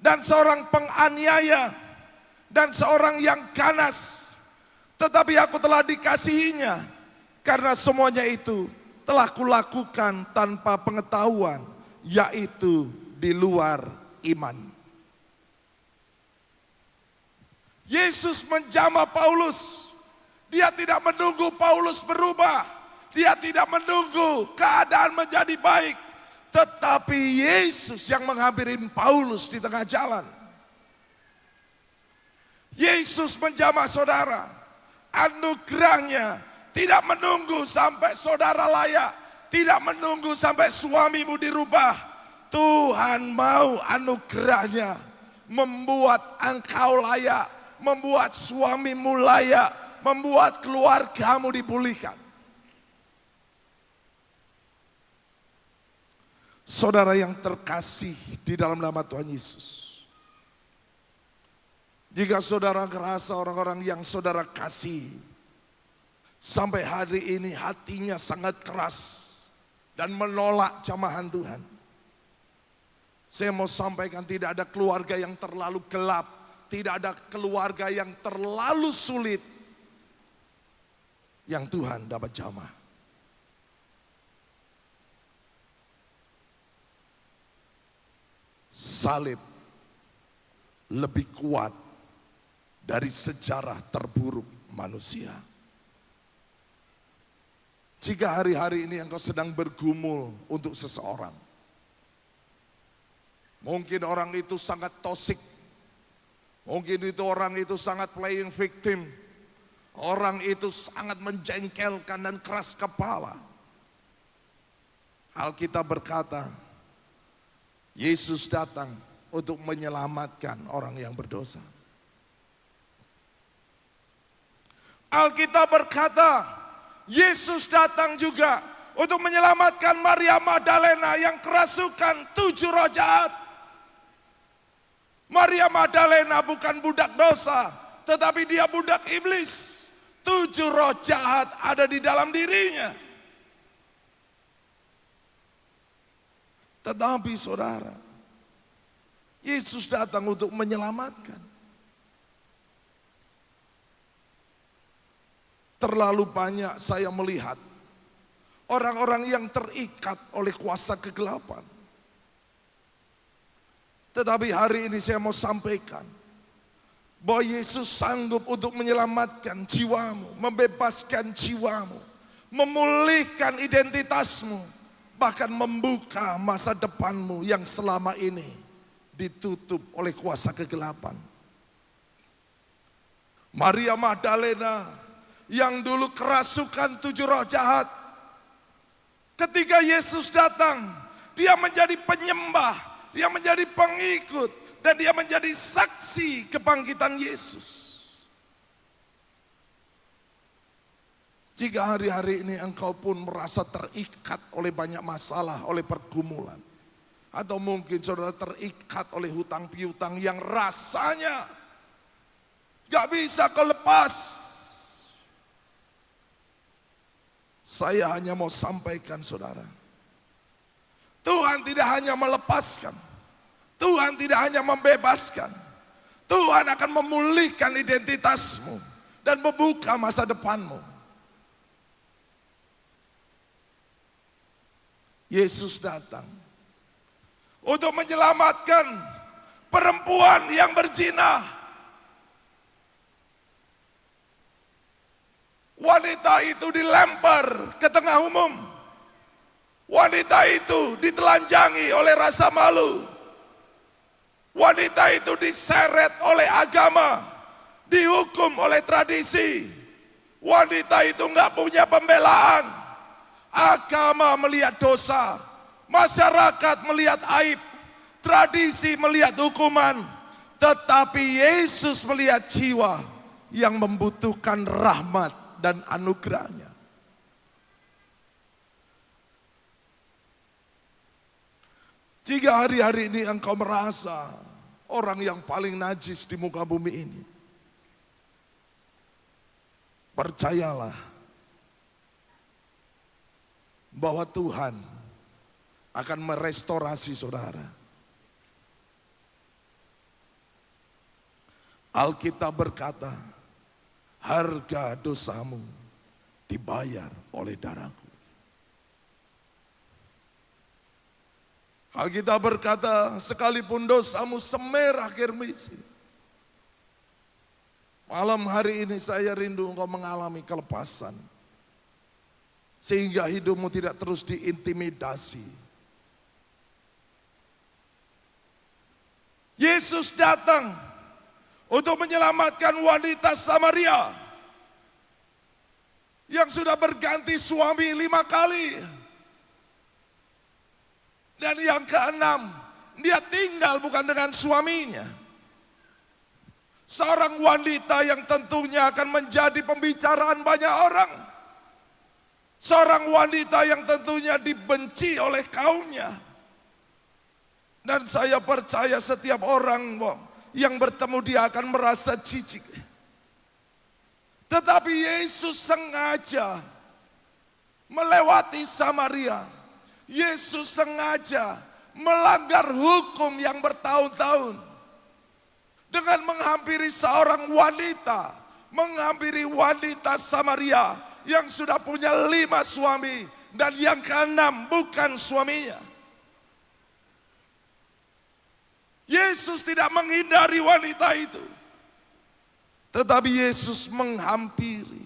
D: dan seorang penganiaya dan seorang yang ganas, tetapi aku telah dikasihinya karena semuanya itu telah kulakukan tanpa pengetahuan, yaitu di luar iman. Yesus menjamah Paulus. Dia tidak menunggu Paulus berubah. Dia tidak menunggu keadaan menjadi baik. Tetapi Yesus yang menghampirin Paulus di tengah jalan. Yesus menjamah saudara. Anugerahnya tidak menunggu sampai saudara layak. Tidak menunggu sampai suamimu dirubah. Tuhan mau anugerahnya membuat engkau layak. Membuat suamimu layak. Membuat keluargamu dipulihkan. Saudara yang terkasih di dalam nama Tuhan Yesus. Jika saudara ngerasa orang-orang yang saudara kasih sampai hari ini hatinya sangat keras dan menolak jamahan Tuhan. Saya mau sampaikan tidak ada keluarga yang terlalu gelap. Tidak ada keluarga yang terlalu sulit yang Tuhan dapat jamah. Salib lebih kuat dari sejarah terburuk manusia. Jika hari-hari ini engkau sedang bergumul untuk seseorang, mungkin orang itu sangat toksik. Mungkin itu orang itu sangat playing victim. Orang itu sangat menjengkelkan dan keras kepala. Alkitab berkata, Yesus datang untuk menyelamatkan orang yang berdosa. Alkitab berkata, Yesus datang juga untuk menyelamatkan Maria Magdalena yang kerasukan 7 roh jahat. Maria Magdalena bukan budak dosa, tetapi dia budak iblis. 7 roh jahat ada di dalam dirinya. Tetapi saudara, Yesus datang untuk menyelamatkan. Terlalu banyak saya melihat orang-orang yang terikat oleh kuasa kegelapan. Tetapi hari ini saya mau sampaikan, bahwa Yesus sanggup untuk menyelamatkan jiwamu, membebaskan jiwamu, memulihkan identitasmu, bahkan membuka masa depanmu yang selama ini ditutup oleh kuasa kegelapan. Maria Magdalena yang dulu kerasukan 7 roh jahat, ketika Yesus datang, dia menjadi penyembah, dia menjadi pengikut, dan dia menjadi saksi kebangkitan Yesus. Jika hari-hari ini engkau pun merasa terikat oleh banyak masalah, oleh pergumulan, atau mungkin saudara terikat oleh hutang piutang yang rasanya gak bisa kau lepas, saya hanya mau sampaikan saudara, Tuhan tidak hanya melepaskan, Tuhan tidak hanya membebaskan, Tuhan akan memulihkan identitasmu dan membuka masa depanmu. Yesus datang untuk menyelamatkan perempuan yang berzina. Wanita itu dilempar ke tengah umum. Wanita itu ditelanjangi oleh rasa malu. Wanita itu diseret oleh agama, dihukum oleh tradisi. Wanita itu nggak punya pembelaan. Agama melihat dosa, masyarakat melihat aib, tradisi melihat hukuman. Tetapi Yesus melihat jiwa yang membutuhkan rahmat dan anugerahnya. Jika hari-hari ini engkau merasa orang yang paling najis di muka bumi ini, percayalah bahwa Tuhan akan merestorasi saudara. Alkitab berkata, harga dosamu dibayar oleh darahku. Alkitab berkata, sekalipun dosamu semerah kirmisi. Malam hari ini saya rindu engkau mengalami kelepasan. Sehingga hidupmu tidak terus diintimidasi. Yesus datang untuk menyelamatkan wanita Samaria yang sudah berganti suami 5 kali. Dan yang ke-6, dia tinggal bukan dengan suaminya. Seorang wanita yang tentunya akan menjadi pembicaraan banyak orang. Seorang wanita yang tentunya dibenci oleh kaumnya. Dan saya percaya setiap orang yang bertemu dia akan merasa jijik. Tetapi Yesus sengaja melewati Samaria. Yesus sengaja melanggar hukum yang bertahun-tahun. Dengan menghampiri seorang wanita. Menghampiri wanita Samaria yang sudah punya 5 suami dan yang ke-6 bukan suaminya. Yesus tidak menghindari wanita itu, tetapi Yesus menghampiri.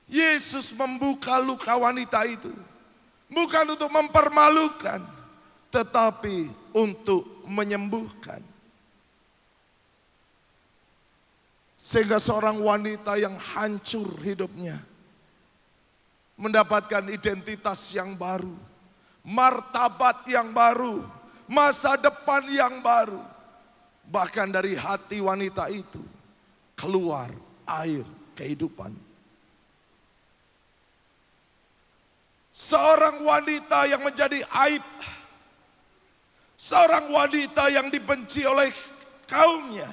D: Yesus membuka luka wanita itu, bukan untuk mempermalukan, tetapi untuk menyembuhkan. Sehingga seorang wanita yang hancur hidupnya mendapatkan identitas yang baru, martabat yang baru, masa depan yang baru. Bahkan dari hati wanita itu keluar air kehidupan. Seorang wanita yang menjadi aib, seorang wanita yang dibenci oleh kaumnya,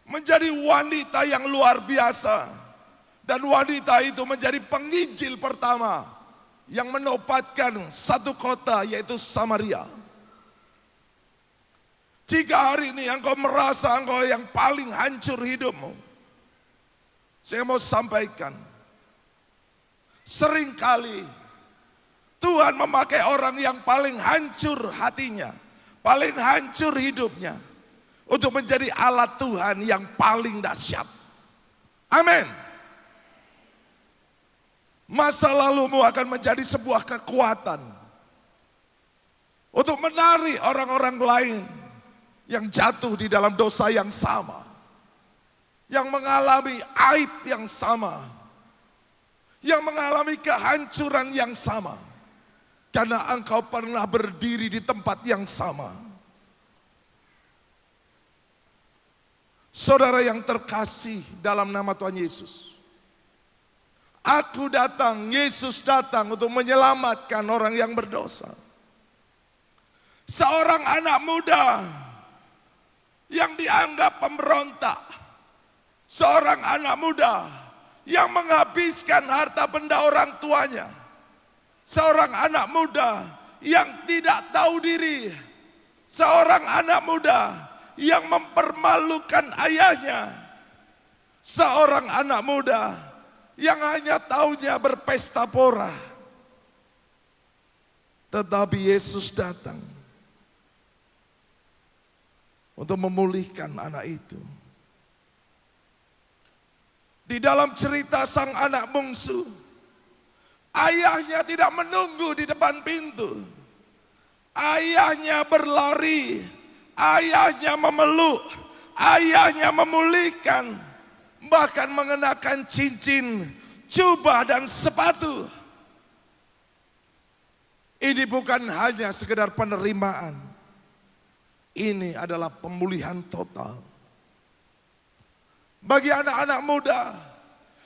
D: menjadi wanita yang luar biasa. Dan wanita itu menjadi penginjil pertama yang menobatkan satu kota, yaitu Samaria. Jika hari ini engkau merasa engkau yang paling hancur hidupmu, saya mau sampaikan, seringkali Tuhan memakai orang yang paling hancur hatinya, paling hancur hidupnya, untuk menjadi alat Tuhan yang paling dahsyat. Amin. Masa lalumu akan menjadi sebuah kekuatan untuk menarik orang-orang lain yang jatuh di dalam dosa yang sama, yang mengalami aib yang sama, yang mengalami kehancuran yang sama, karena engkau pernah berdiri di tempat yang sama. Saudara yang terkasih dalam nama Tuhan Yesus, aku datang, Yesus datang untuk menyelamatkan orang yang berdosa. Seorang anak muda yang dianggap pemberontak, seorang anak muda yang menghabiskan harta benda orang tuanya, seorang anak muda yang tidak tahu diri, seorang anak muda yang mempermalukan ayahnya, seorang anak muda yang hanya taunya berpesta pora. Tetapi Yesus datang untuk memulihkan anak itu. Di dalam cerita sang anak bungsu, ayahnya tidak menunggu di depan pintu. Ayahnya berlari, ayahnya memeluk, ayahnya memulihkan, bahkan mengenakan cincin, jubah dan sepatu. Ini bukan hanya sekedar penerimaan, ini adalah pemulihan total. Bagi anak-anak muda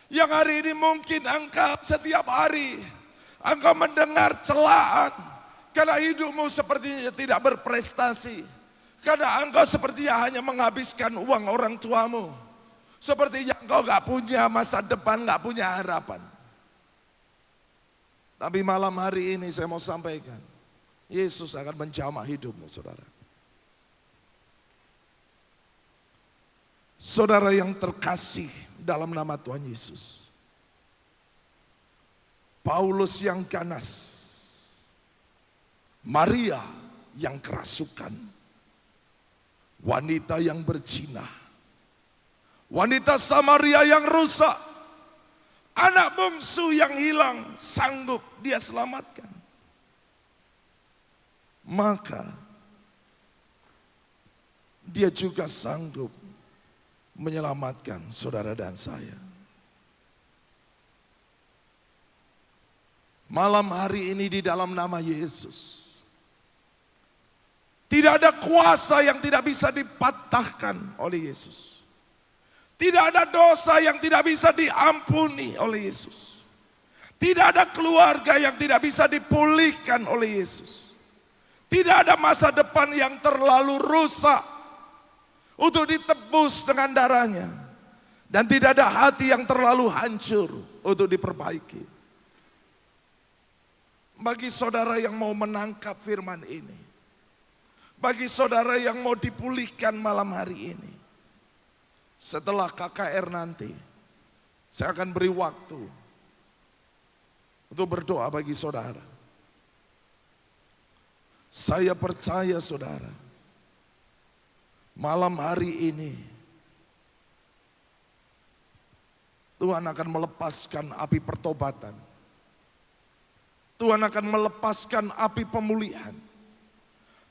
D: yang hari ini mungkin engkau setiap hari engkau mendengar celaan karena hidupmu sepertinya tidak berprestasi, karena engkau sepertinya hanya menghabiskan uang orang tuamu, sepertinya engkau gak punya masa depan, gak punya harapan. Tapi malam hari ini saya mau sampaikan, Yesus akan menjamah hidupmu, saudara. Saudara yang terkasih dalam nama Tuhan Yesus, Paulus yang ganas, Maria yang kerasukan, wanita yang berzina, wanita Samaria yang rusak, anak bungsu yang hilang, sanggup dia selamatkan. Maka dia juga sanggup menyelamatkan saudara dan saya. Malam hari ini di dalam nama Yesus, tidak ada kuasa yang tidak bisa dipatahkan oleh Yesus. Tidak ada dosa yang tidak bisa diampuni oleh Yesus. Tidak ada keluarga yang tidak bisa dipulihkan oleh Yesus. Tidak ada masa depan yang terlalu rusak untuk ditebus dengan darahnya. Dan tidak ada hati yang terlalu hancur untuk diperbaiki. Bagi saudara yang mau menangkap firman ini, bagi saudara yang mau dipulihkan malam hari ini, setelah KKR nanti, saya akan beri waktu untuk berdoa bagi saudara. Saya percaya saudara, malam hari ini Tuhan akan melepaskan api pertobatan. Tuhan akan melepaskan api pemulihan.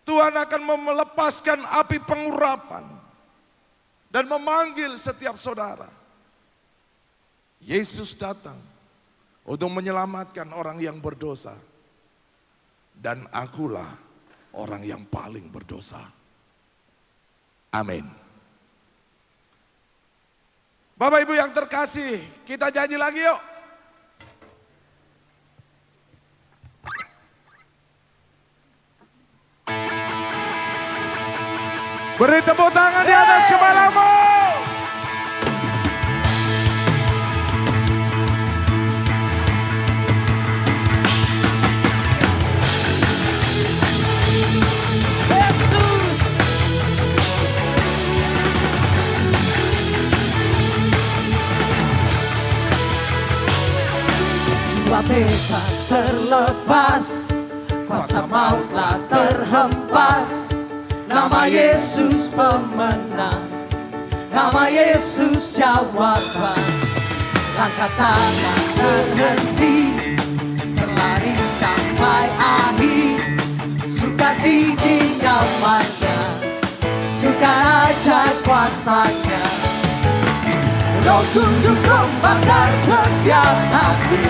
D: Tuhan akan melepaskan api pengurapan dan memanggil setiap saudara. Yesus datang untuk menyelamatkan orang yang berdosa, dan akulah orang yang paling berdosa. Amin. Bapak Ibu yang terkasih, kita janji lagi yuk. Beri tepuk tangan di atas kepalamu.
C: Yesus. Jiwa bebas terlepas, kuasa maut telah terhempas. Nama Yesus pemenang, nama Yesus jawaban. Langkah tangan terhenti, berlari sampai akhir. Suka tinggi namanya, suka ajaib kuasanya. Roh Kudus membakar setiap hati.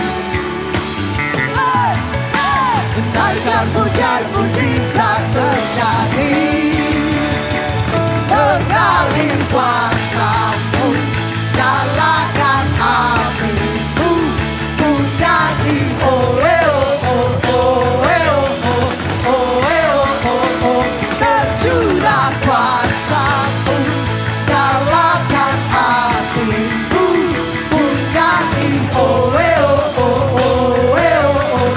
C: Naikkan pujian mujizat terjadi. Mengalir kuasamu, nyalakan apimu. Ku nyanyi oh oh oh oh oh oh oh oh. Tercurah kuasamu, nyalakan apimu. Ku nyanyi oh oh oh oh oh.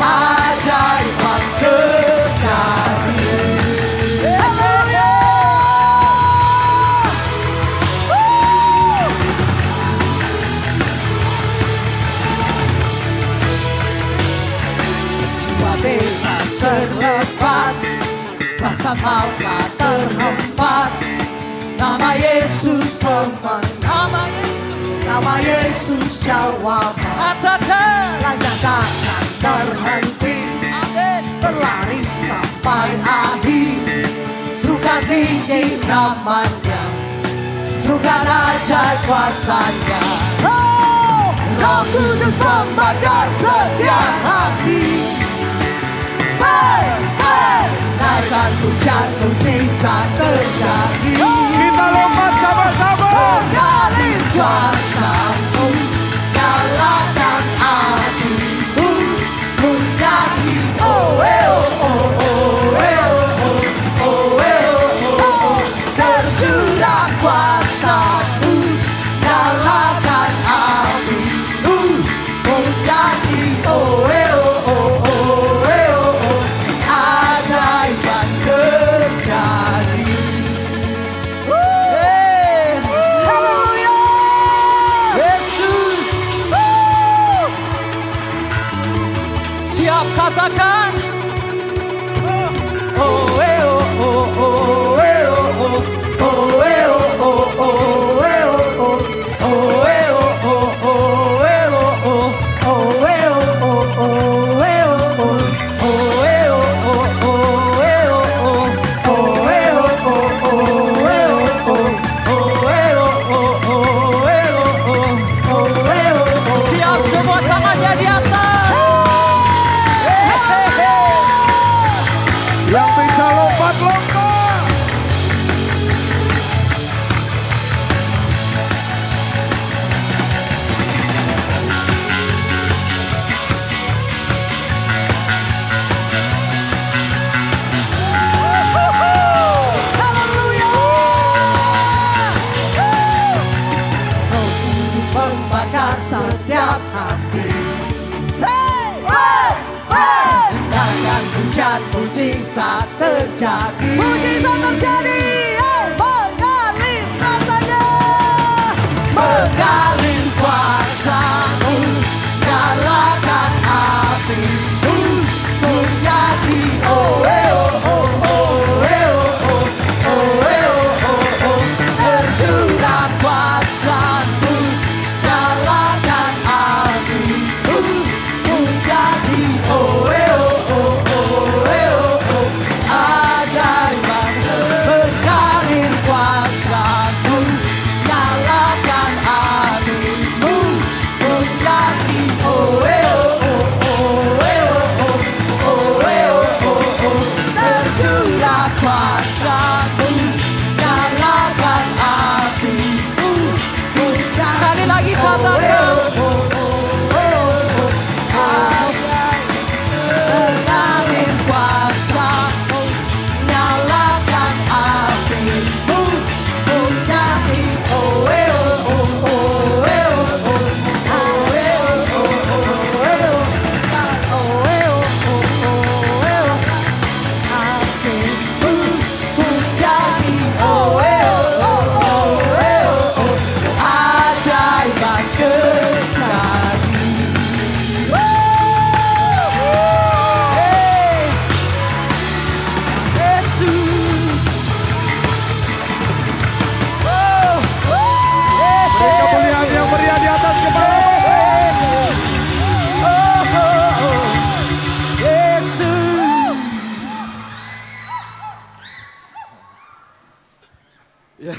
C: Ajaiban terjadi. Haleluya. Jiwa bebas terlepas, rasa mautlah terhempas. Nama Yesus pemenang, nama Yesus jawaban. Katakan, langkah tangan terhenti, berlari sampai akhir. Suka tinggi namanya, suka ajaib kuasanya. Oh, Roh Kudus membakar setiap hati. Hey, hey, naikkan pujian mujizat terjadi.
D: Kita lompat sama-sama.
C: Mengalir kuasamu, nyalakan apimu. Ku nyanyi oh oh oh oh oh oh oh. Tercurah kuasamu, nyalakan apimu. Ku nyanyi oh oh oh oh. Ajaiban terjadi. Haleluya. Yesus. Siap katakan. Oh oh oh oh oh oh oh oh oh oh. Siap semua tangannya di atas.
D: Yang bisa lompat-lompat.
C: Haleluya. Roh Kudus membakar setiap hati. Indahkan hujan mujizat terjadi. Mujizat terjadi. Mengalir rasanya, mengalir kuasamu, nyalakan apimu. Ku nyanyi oh oh oh oh oh. Tercurah kuasamu, nyalakan apimu. Ku nyanyi oh oh oh oh. Ajaiban terjadi.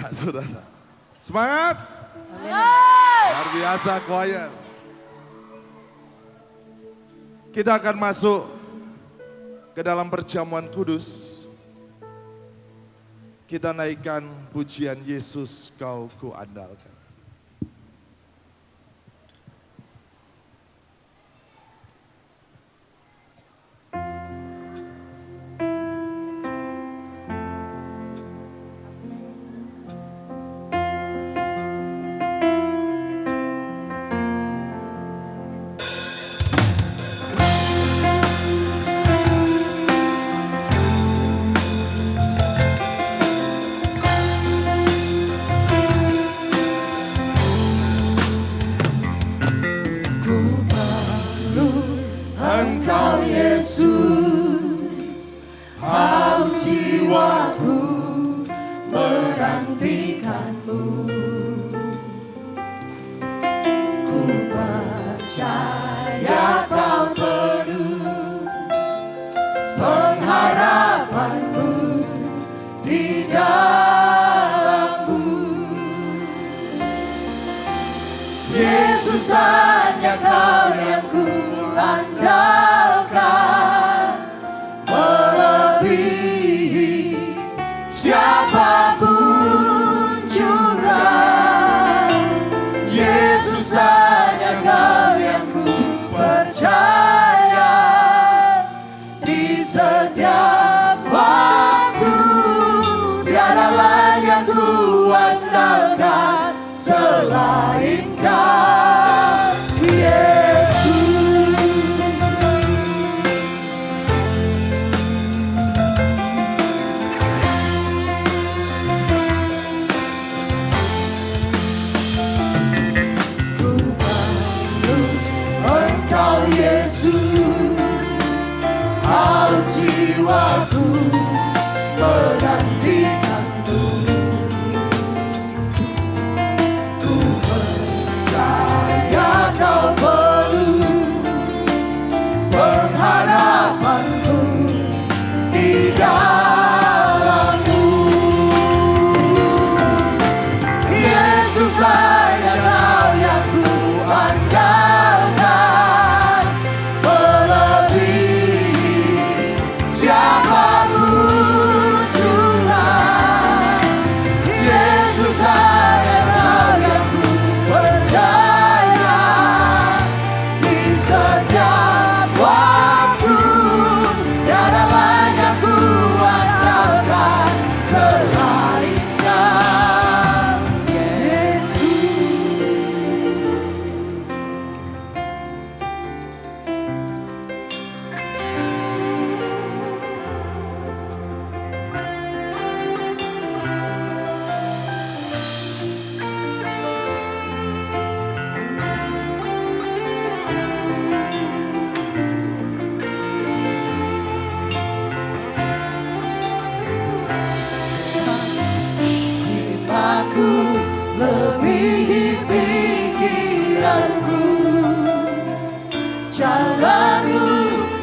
D: bisa, saudara. Semangat. Luar biasa choir. Kita akan masuk ke dalam perjamuan kudus. Kita naikkan pujian Yesus kau kuandalkan.
C: Yesus hanya Kau yang ku andalkan, melebihi siapapun juga. Yesus hanya Kau yang ku percaya, di setiap waktu tiada lain yang ku andalkan selain Kau, Yesus. Ku peluk Engkau, Yesus, haus jiwaku menantikanmu. Kau perlu pengharapanku di dalam-Mu. Yesus hanya Kau yang ku andalkan, melebihi siapapun juga. Yesus hanya Kau yang ku percaya, setiap waktu tiada lain yang ku andalkan selain Kau, Yesus. Imanku melebihi pikiranku, jalanmu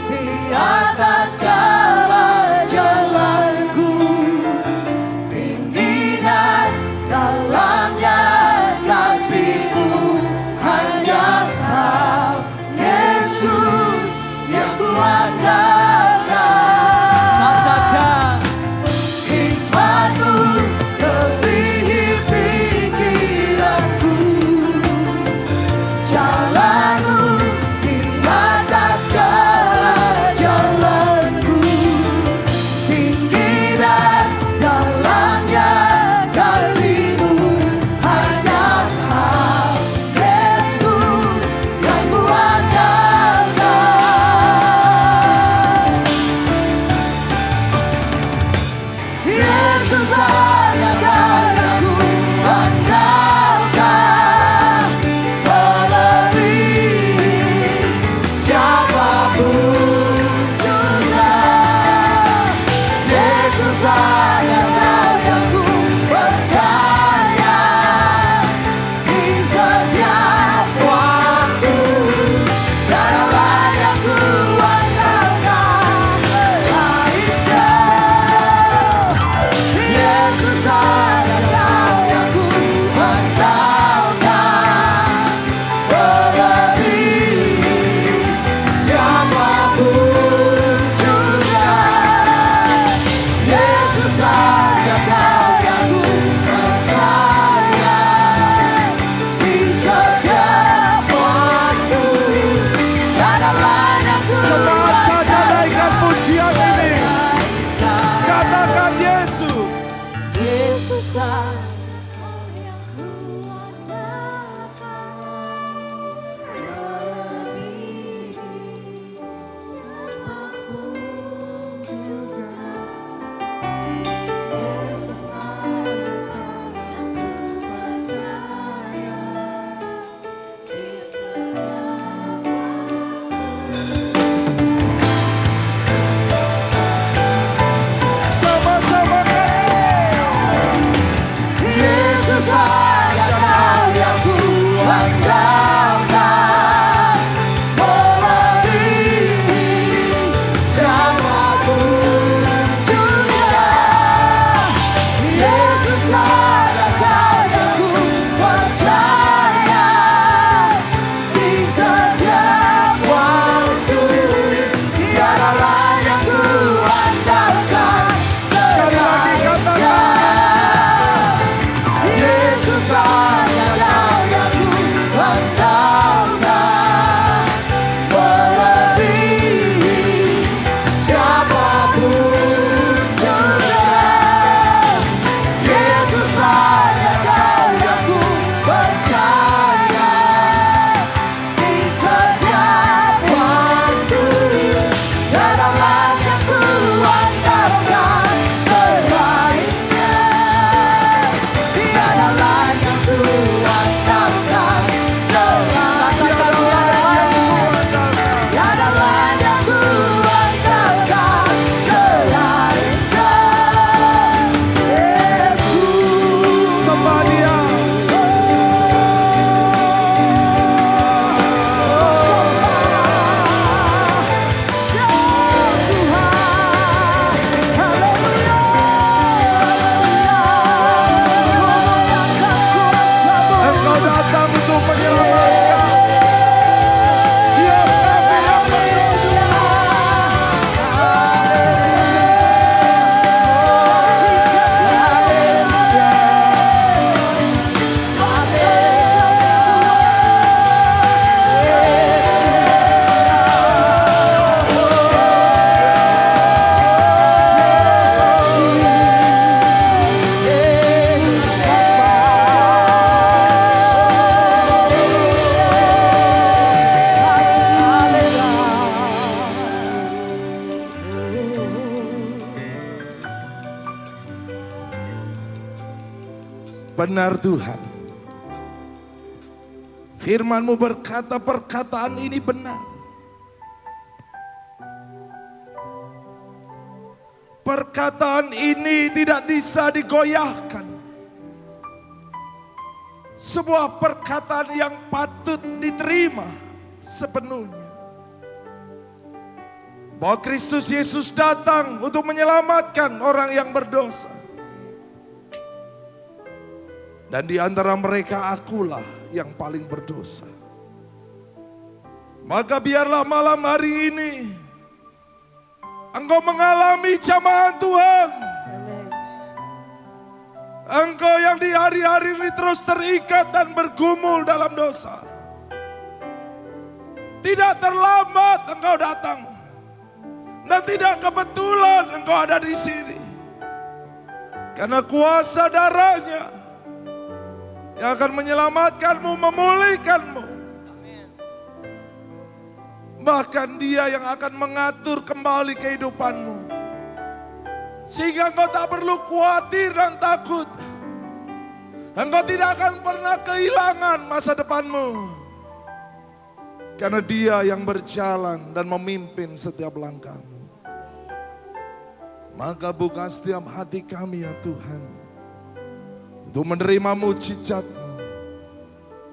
C: di atas segala jalanku, tinggi dan dalamnya kasih-Mu. Hanya Kau, Yesus, yang ku andalkan. Hikmat-Mu melebihi pikiranku, jalan-Mu di atas
D: Cepat saja naikkan pujian ini. Katakan Yesus.
C: Yesus
D: Sama-sama
C: Yesus hanya Kau yang ku andalkan, melebihi siapapun juga. Yesus hanya Kau yang ku percaya, di setiap waktu tiada lain yang ku andalkan
D: Sekali lagi katakan.
C: Yesus hanya Kau yang ku andalkan, melebihi siapapun juga. Yesus hanya Kau yang ku percaya, di setiap waktu tiada lain yang ku andalkan selainnya. Tiada lain yang ku andalkan selainnya. Tiada lain yang ku andalkan selainnya. Yesus.
D: Sembah Dia. Engkau datang untuk menyelamatkan. Siap kami yang berdoa. Benar Tuhan. Firman-Mu berkata perkataan ini benar. Perkataan ini tidak bisa digoyahkan. Sebuah perkataan yang patut diterima sepenuhnya. Bahwa Kristus Yesus datang untuk menyelamatkan orang yang berdosa. Dan di antara mereka akulah yang paling berdosa. Maka biarlah malam hari ini Engkau mengalami jamahan Tuhan. Engkau yang di hari-hari ini terus terikat dan bergumul dalam dosa. Tidak terlambat Engkau datang. Dan tidak kebetulan Engkau ada di sini. Karena kuasa darahnya yang akan menyelamatkanmu, memulihkanmu. Bahkan Dia yang akan mengatur kembali kehidupanmu. Sehingga engkau tak perlu khawatir dan takut. Engkau tidak akan pernah kehilangan masa depanmu. Karena Dia yang berjalan dan memimpin setiap langkahmu. Maka buka setiap hati kami ya Tuhan. Untuk menerima mujizat-Mu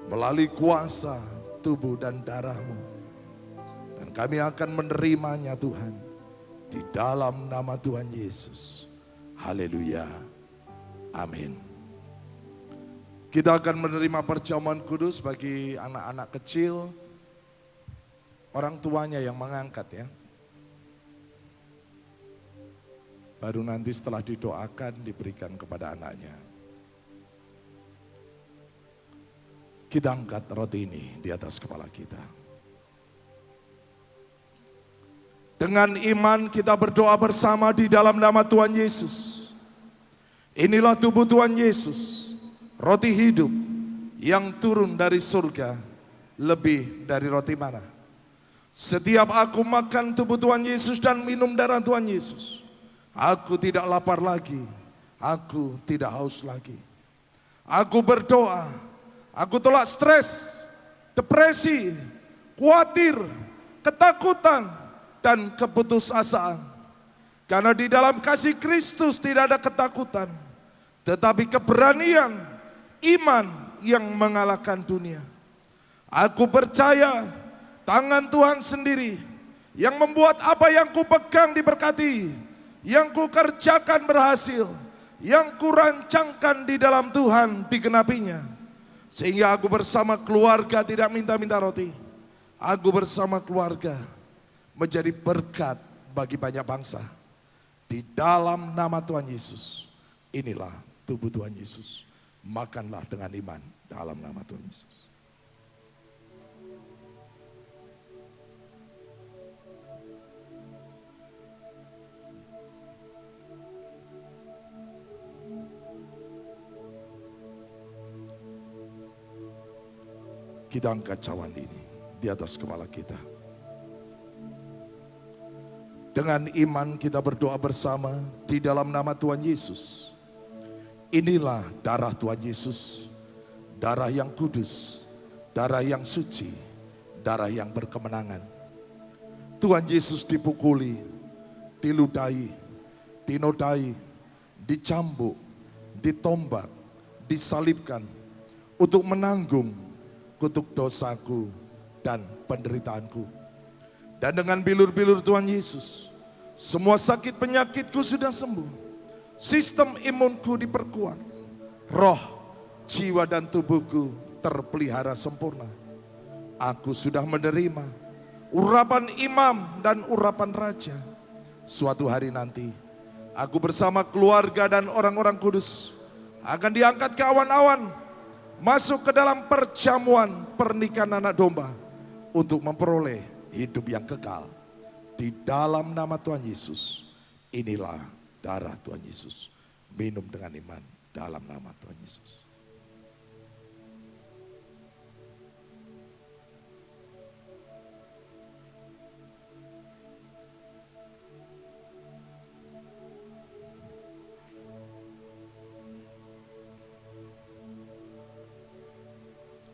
D: melalui kuasa tubuh dan darah-Mu. Dan kami akan menerimanya Tuhan. Di dalam nama Tuhan Yesus. Haleluya. Amin. Kita akan menerima perjamuan kudus bagi anak-anak kecil. Orang tuanya yang mengangkat ya. Baru nanti setelah didoakan diberikan kepada anaknya. Kita angkat roti ini di atas kepala kita. Dengan iman kita berdoa bersama di dalam nama Tuhan Yesus. Inilah tubuh Tuhan Yesus, roti hidup yang turun dari surga, lebih dari roti mana. Setiap aku makan tubuh Tuhan Yesus dan minum darah Tuhan Yesus, aku tidak lapar lagi, aku tidak haus lagi. Aku berdoa, aku tolak stres, depresi, khawatir, ketakutan, dan keputusasaan. Karena di dalam kasih Kristus tidak ada ketakutan, tetapi keberanian, iman yang mengalahkan dunia. Aku percaya tangan Tuhan sendiri yang membuat apa yang ku pegang diberkati, yang ku kerjakan berhasil, yang ku rancangkan di dalam Tuhan digenapinya. Sehingga aku bersama keluarga tidak minta-minta roti. Aku bersama keluarga menjadi berkat bagi banyak bangsa. Di dalam nama Tuhan Yesus, inilah tubuh Tuhan Yesus. Makanlah dengan iman dalam nama Tuhan Yesus. Kita angkat cawan ini di atas kepala kita. Dengan iman kita berdoa bersama di dalam nama Tuhan Yesus. Inilah darah Tuhan Yesus, darah yang kudus, darah yang suci, darah yang berkemenangan. Tuhan Yesus dipukuli, diludahi, dinodai, dicambuk, ditombak, disalibkan untuk menanggung kutuk dosaku dan penderitaanku. Dan dengan bilur-bilur Tuhan Yesus, semua sakit penyakitku sudah sembuh. Sistem imunku diperkuat. Roh, jiwa dan tubuhku terpelihara sempurna. Aku sudah menerima urapan imam dan urapan raja. Suatu hari nanti, aku bersama keluarga dan orang-orang kudus akan diangkat ke awan-awan, masuk ke dalam perjamuan pernikahan anak domba untuk memperoleh hidup yang kekal. Di dalam nama Tuhan Yesus, inilah darah Tuhan Yesus. Minum dengan iman dalam nama Tuhan Yesus.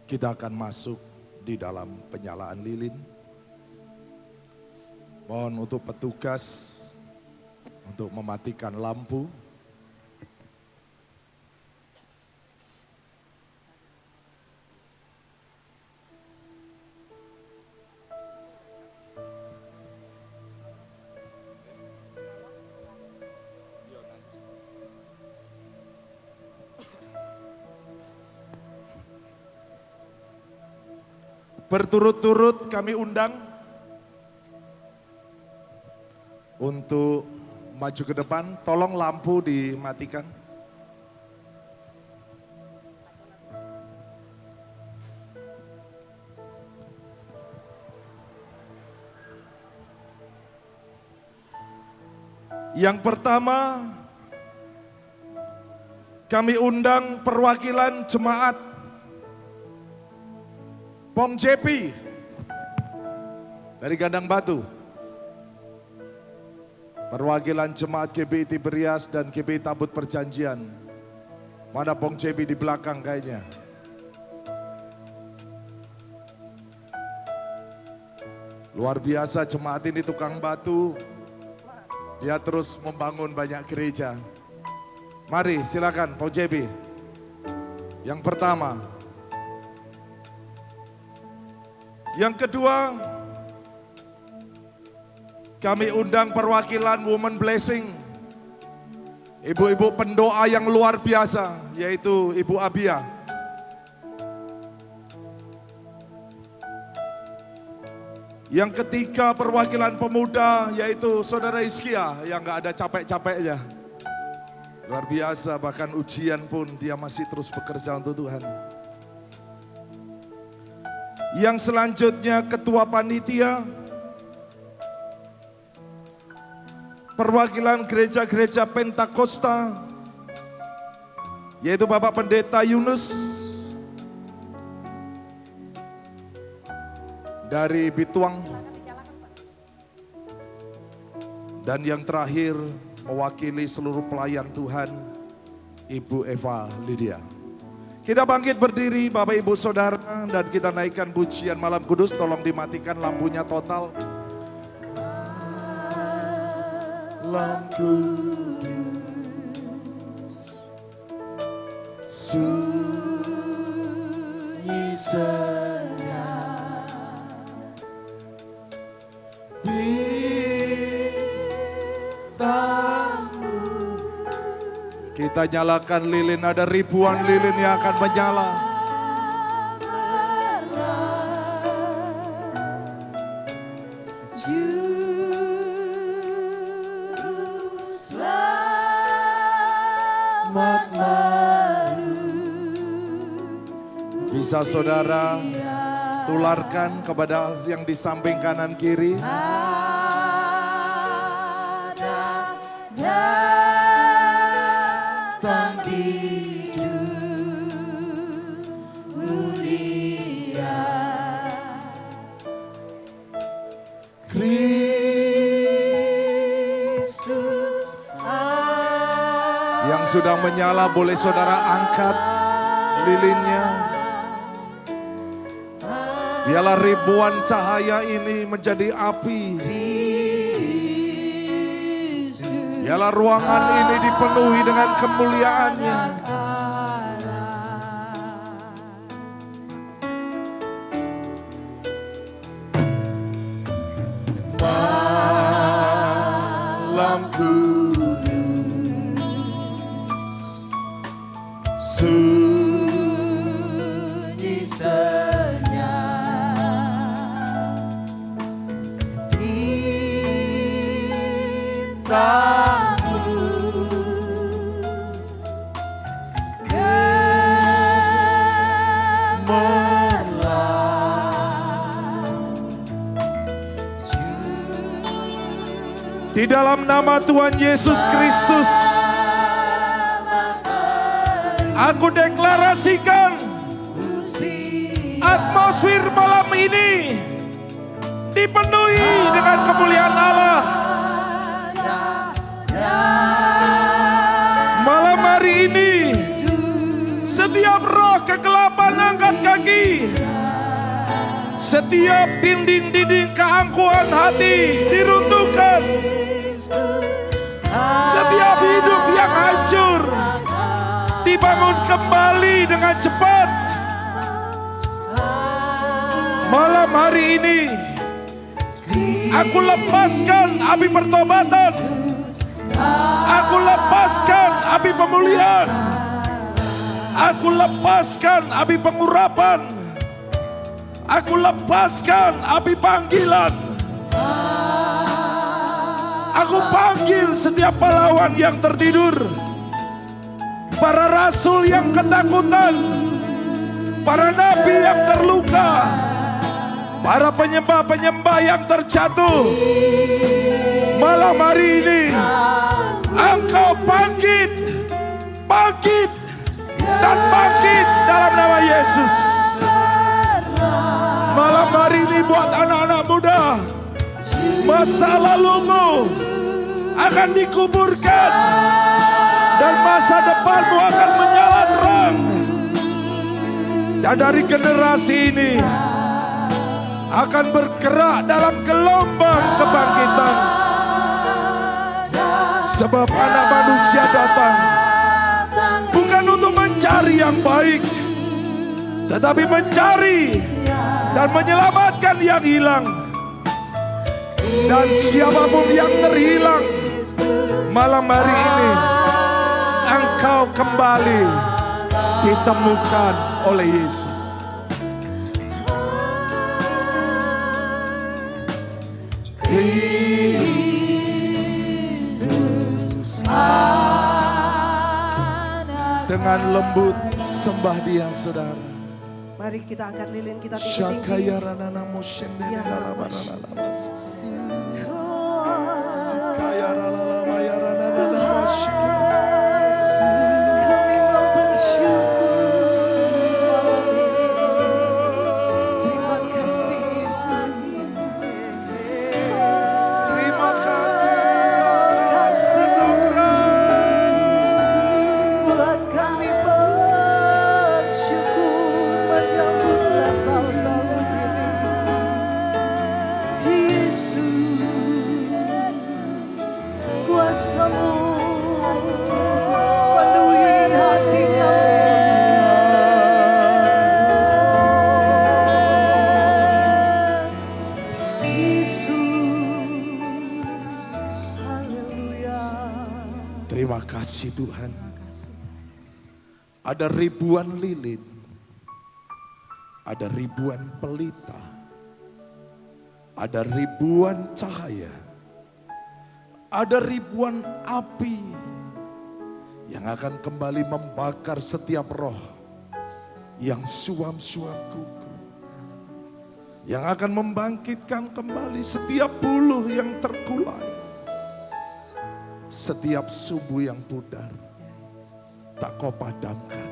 D: Kita akan masuk di dalam penyalaan lilin. Mohon untuk petugas untuk mematikan lampu. Berturut-turut kami undang untuk maju ke depan. Tolong lampu dimatikan. Yang pertama, kami undang perwakilan jemaat Pong JP dari Gandang Batu. Perwakilan jemaat GBI Tiberias dan GBI Tabut Perjanjian. Mana Pong JP di belakang kayaknya. Luar biasa jemaat ini tukang batu. Dia terus membangun banyak gereja. Mari silakan Pong JP. Yang pertama. Yang kedua, kami undang perwakilan Women Blessing. Ibu-ibu pendoa yang luar biasa, yaitu Ibu Abia. Yang ketiga, perwakilan pemuda, yaitu Saudara Iskia, yang gak ada capek-capeknya. Luar biasa, bahkan ujian pun dia masih terus bekerja untuk Tuhan. Yang selanjutnya ketua panitia perwakilan gereja-gereja Pentakosta, yaitu Bapak Pendeta Yunus dari Bituang, dan yang terakhir mewakili seluruh pelayan Tuhan, Ibu Eva Lydia. Kita bangkit berdiri Bapak Ibu Saudara, dan kita naikkan pujian Malam Kudus. Tolong dimatikan lampunya total. Malam Kudus, sunyi senyap, bintangmu. Kita nyalakan lilin, ada ribuan lilin yang akan menyala. Bisa saudara tularkan kepada yang di samping kanan kiri. Yang sudah menyala boleh saudara angkat lilinnya. Biarlah ribuan cahaya ini menjadi api. Biarlah ruangan ini dipenuhi dengan kemuliaannya. Malam Kudus, sunyi senyap, bintangmu gemerlap. Di dalam nama Tuhan Yesus Kristus, aku deklarasikan atmosfer malam ini dipenuhi dengan kemuliaan Allah. Malam hari ini, setiap roh kegelapan angkat kaki. Setiap dinding-dinding keangkuhan hati diruntuhkan. Setiap hidup yang hancur dibangun kembali dengan cepat. Malam hari ini, aku lepaskan api pertobatan. Aku lepaskan api pemulihan. Aku lepaskan api pengurapan. Aku lepaskan api panggilan. Aku panggil setiap pahlawan yang tertidur, para rasul yang ketakutan, para nabi yang terluka, para penyembah-penyembah yang terjatuh. Malam hari ini, engkau bangkit, bangkit, dan bangkit dalam nama Yesus. Malam hari ini buat anak-anak muda, masa lalumu akan dikuburkan dan masa depanmu akan menyala terang. Dan dari generasi ini akan bergerak dalam gelombang kebangkitan. Sebab Anak Manusia datang bukan untuk mencari yang baik, tetapi mencari dan menyelamatkan yang hilang. Dan siapapun yang terhilang, malam hari ini engkau kembali ditemukan oleh Yesus. Kristus, dengan lembut sembah Dia, saudara.
A: Mari kita angkat lilin kita tinggi-tinggi.
D: Shakaya ranana moshende
A: Ya,
D: rara barana lamas. Sikaya rala Terima kasih Tuhan. Ada ribuan lilin, ada ribuan pelita, ada ribuan cahaya, ada ribuan api yang akan kembali membakar setiap roh yang suam-suam kuku, yang akan membangkitkan kembali setiap buluh yang terkulai, setiap subuh yang pudar tak kau padamkan.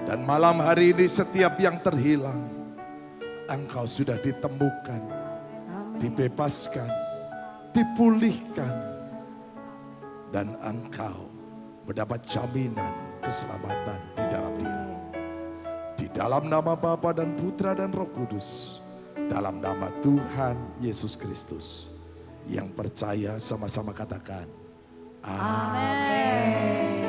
D: Dan malam hari ini setiap yang terhilang, Engkau sudah ditemukan, dibebaskan, dipulihkan, dan Engkau mendapat jaminan keselamatan di dalam Dia. Di dalam nama Bapa dan Putra dan Roh Kudus, dalam nama Tuhan Yesus Kristus, yang percaya sama-sama katakan amin.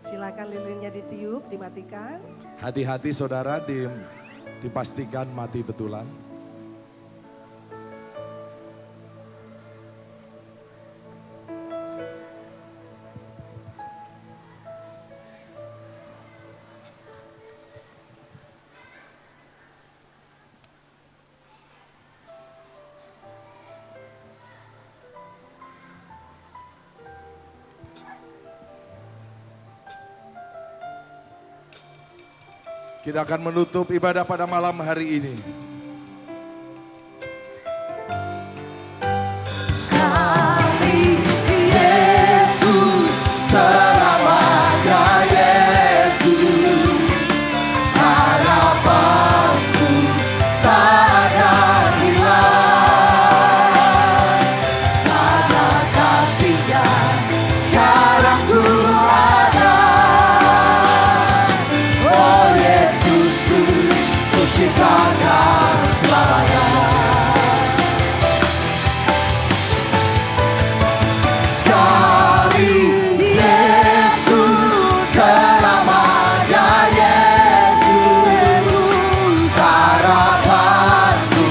A: Silakan lilinnya ditiup, dimatikan.
D: Hati-hati saudara, dipastikan mati betulan. Kita akan menutup ibadah pada malam hari ini.
C: Sekali Yesus, selamanya Yesus, harapanku tak akan hilang. Karena kasih-Nya sekarang ku ada. Oh Yesusku, ku cintakan selamanya. Sekali Yesus, selamanya Yesus, harapanku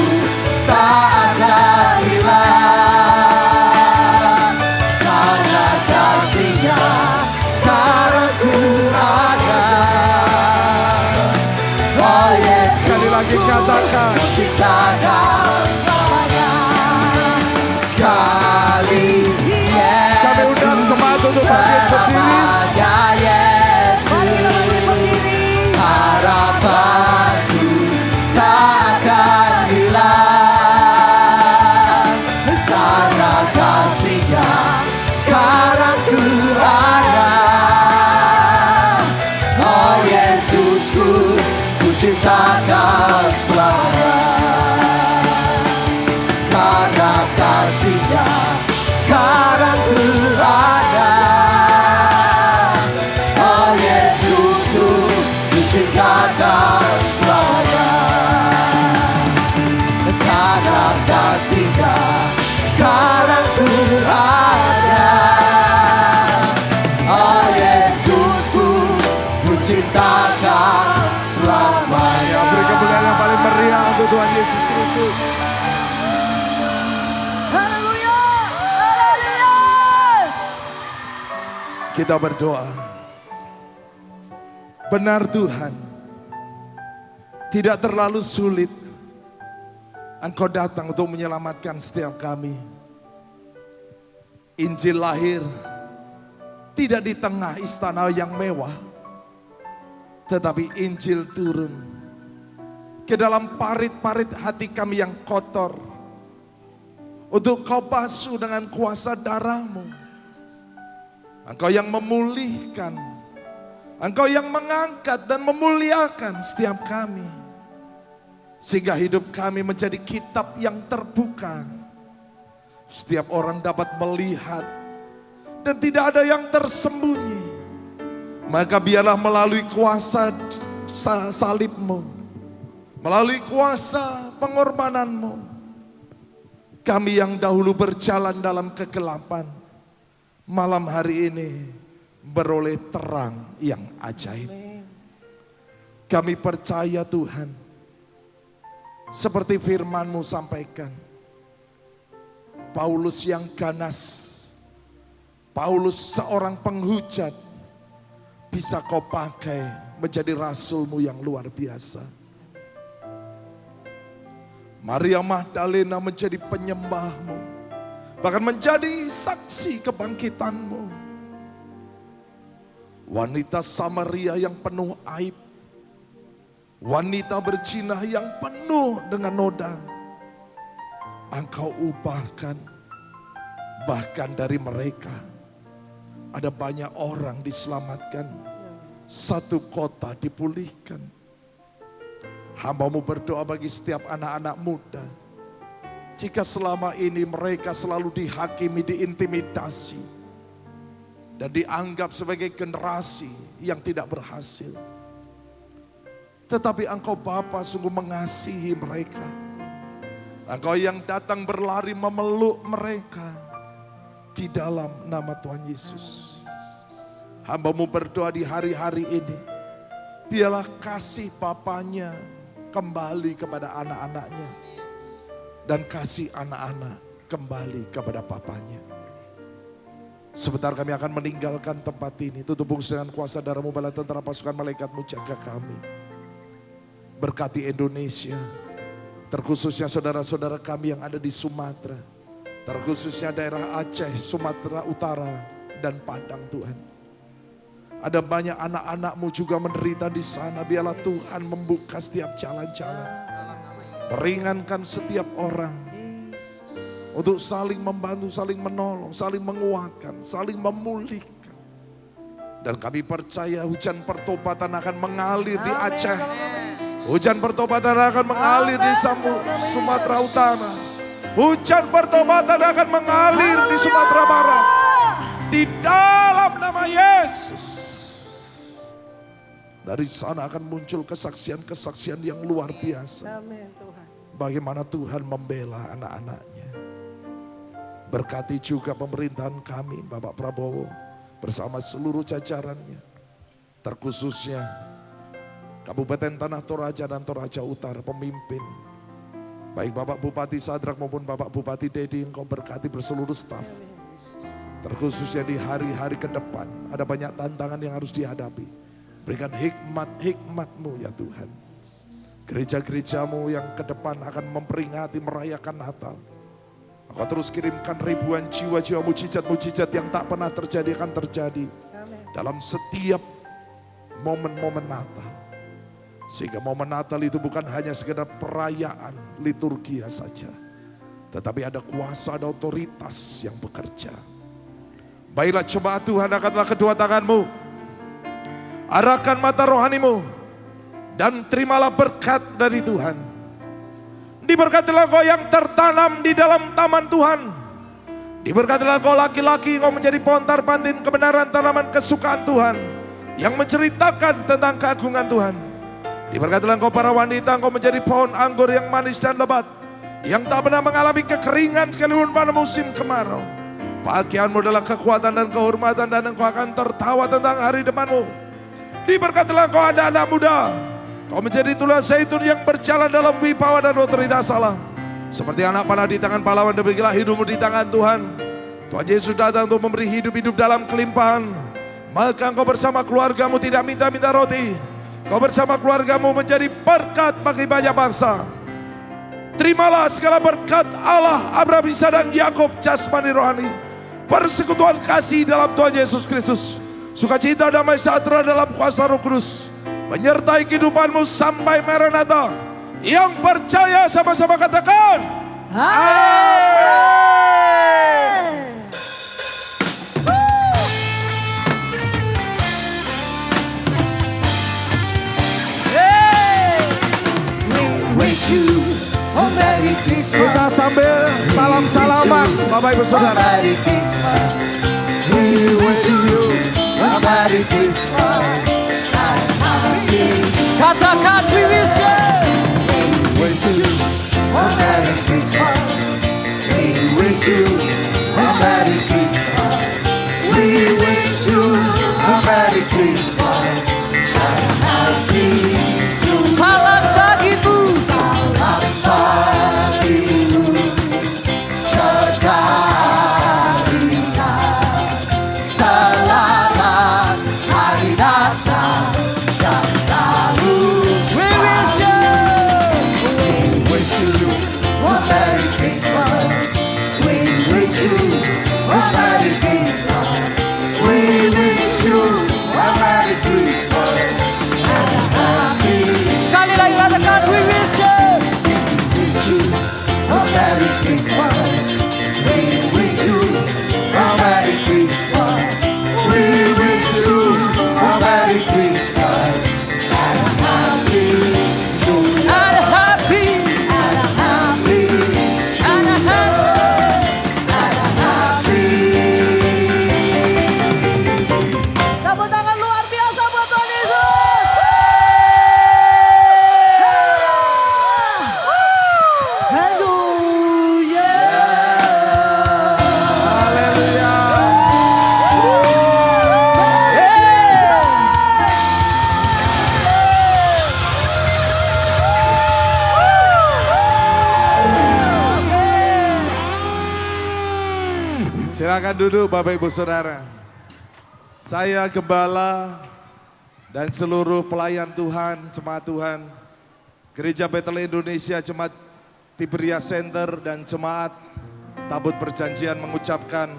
C: tak akan hilang. Karena kasih-Nya sekarang ku ada. Oh Yesus,
D: Sekali lagi katakan,
C: ku cintakan selamanya. Sekali
D: kami undang jemaat untuk bangkit berdiri.
C: Mari kita bangkit berdiri. Harapanku tak akan hilang. Karena kasih-Nya sekarang ku ada. Oh Yesusku, ku cintakan selamanya. Karena kasih-Nya sekarang ku ada. Oh Yesusku, ku cintakan selamanya. Karena kasih-Nya sekarang ku ada. Oh Yesusku, ku cintakan selamanya.
D: Beri kemuliaan yang paling meriah untuk Tuhan Yesus Kristus.
A: Haleluya. Haleluya.
D: Kita berdoa. Benar Tuhan, tidak terlalu sulit Engkau datang untuk menyelamatkan setiap kami. Injil lahir tidak di tengah istana yang mewah, tetapi Injil turun ke dalam parit-parit hati kami yang kotor, untuk Kau basuh dengan kuasa darah-Mu. Engkau yang memulihkan, Engkau yang mengangkat dan memuliakan setiap kami, sehingga hidup kami menjadi kitab yang terbuka. Setiap orang dapat melihat dan tidak ada yang tersembunyi. Maka biarlah melalui kuasa salib-Mu, melalui kuasa pengorbanan-Mu, kami yang dahulu berjalan dalam kegelapan, malam hari ini beroleh terang yang ajaib. Kami percaya Tuhan, seperti firman-Mu sampaikan, Paulus yang ganas Paulus seorang penghujat bisa kau pakai menjadi rasulmu yang luar biasa. Maria Magdalena menjadi penyembahmu, bahkan menjadi saksi kebangkitanmu. Wanita Samaria yang penuh aib, wanita berzina yang penuh dengan noda, Engkau ubahkan. Bahkan dari mereka ada banyak orang diselamatkan, satu kota dipulihkan. Hamba-Mu berdoa bagi setiap anak-anak muda, jika selama ini mereka selalu dihakimi, diintimidasi, dan dianggap sebagai generasi yang tidak berhasil, tetapi Engkau Bapa sungguh mengasihi mereka. Engkau yang datang berlari memeluk mereka di dalam nama Tuhan Yesus. Hamba-Mu berdoa di hari-hari ini, biarlah kasih Bapanya kembali kepada anak-anaknya, dan kasih anak-anak kembali kepada Bapanya. Sebentar kami akan meninggalkan tempat ini. Tutup bungkus dengan kuasa darah-Mu, bala tentara pasukan malaikat-Mu jaga kami. Berkati Indonesia, terkhususnya saudara-saudara kami yang ada di Sumatera, terkhususnya daerah Aceh, Sumatera Utara, dan Padang Tuhan. Ada banyak anak-anak-Mu juga menderita di sana. Biarlah Tuhan membuka setiap jalan-jalan, meringankan setiap orang untuk saling membantu, saling menolong, saling menguatkan, saling memulihkan. Dan kami percaya hujan pertobatan akan mengalir di Aceh. Hujan pertobatan akan mengalir di Sumatera Utara. Hujan pertobatan akan mengalir di Sumatera Barat. Di dalam nama Yesus. Dari sana akan muncul kesaksian-kesaksian yang luar biasa.
A: Amin Tuhan.
D: Bagaimana Tuhan membela anak-anaknya. Berkati juga pemerintahan kami, Bapak Prabowo, bersama seluruh jajarannya. Terkhususnya Kabupaten Tanah Toraja dan Toraja Utara, pemimpin. Baik Bapak Bupati Sadrak maupun Bapak Bupati Dedi, Engkau berkati berseluruh staf. Terkhususnya di hari-hari ke depan, ada banyak tantangan yang harus dihadapi. Berikan hikmat-hikmat-Mu ya Tuhan. Gereja-gereja-Mu yang ke depan akan memperingati, merayakan Natal. Engkau terus kirimkan ribuan jiwa-jiwa mujizat-mujizat yang tak pernah terjadi akan terjadi.
A: Amin.
D: Dalam setiap momen-momen Natal. Sehingga momen Natal itu bukan hanya sekedar perayaan liturgia saja. Tetapi ada kuasa, ada otoritas yang bekerja. Baiklah coba Tuhan, angkatlah kedua tangan-Mu. Arahkan mata rohani-Mu. Dan terimalah berkat dari Tuhan. Diberkatilah engkau yang tertanam di dalam taman Tuhan. Diberkatilah engkau laki-laki, engkau menjadi pohon tarpantin kebenaran, tanaman kesukaan Tuhan. Yang menceritakan tentang keagungan Tuhan. Diberkatilah engkau para wanita, engkau menjadi pohon anggur yang manis dan lebat. Yang tak pernah mengalami kekeringan sekalipun pada musim kemarau. Pakaianmu adalah kekuatan dan kehormatan, dan engkau akan tertawa tentang hari depanmu. Diberkatilah engkau anak-anak muda. Kau menjadi tulang zaitun yang berjalan dalam wibawa dan otoritas Allah. Seperti anak panah di tangan pahlawan, demikianlah hidupmu di tangan Tuhan. Tuhan Yesus datang untuk memberi hidup-hidup dalam kelimpahan. Maka engkau bersama keluargamu tidak minta-minta roti. Kau bersama keluargamu menjadi berkat bagi banyak bangsa. Terimalah segala berkat Allah, Abraham, Ishak dan Yakub, jasmani rohani. Persekutuan kasih dalam Tuhan Yesus Kristus. Sukacita, damai sejahtera dalam kuasa Roh Kudus menyertai kehidupanmu sampai Maranatha. Yang percaya sama-sama katakan amin.
C: Wish you a Merry Christmas.
D: Kita sambil salam-salaman Bapak Ibu Saudara.
C: Merry Christmas. We wish you a Merry Christmas. Katakan we wish you. We wish you a Merry Christmas. We wish you a Merry Christmas. We wish you a Merry Christmas. Salam bagimu. Salam bagimu. Sekarina. Christmas. We wish you a Merry Christmas. We wish you a Merry Christmas and a Happy New Year.
E: And a happy,
C: And a Happy
E: and a happy.
C: and a Happy.
A: Tepuk tangan luar biasa buat Tuhan Yesus. Haleluya.
D: Haleluya. Silakan duduk Bapak Ibu Saudara. Saya gembala dan seluruh pelayan Tuhan, jemaat Tuhan, Gereja Betel Indonesia, Jemaat Tiberias Center dan Jemaat Tabut Perjanjian mengucapkan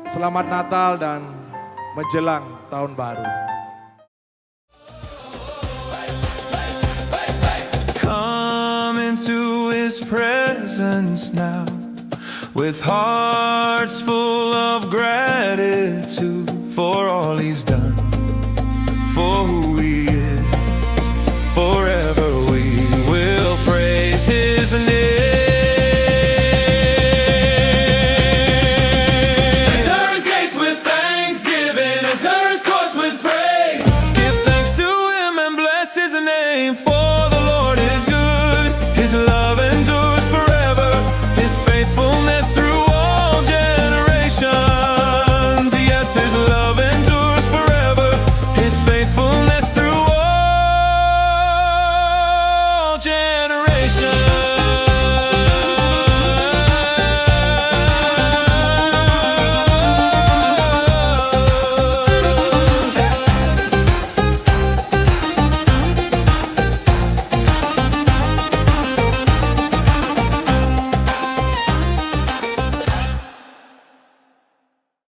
D: Selamat Natal dan menjelang Tahun Baru.
B: Come into his presence now with hearts full of gratitude for all he's done, for who he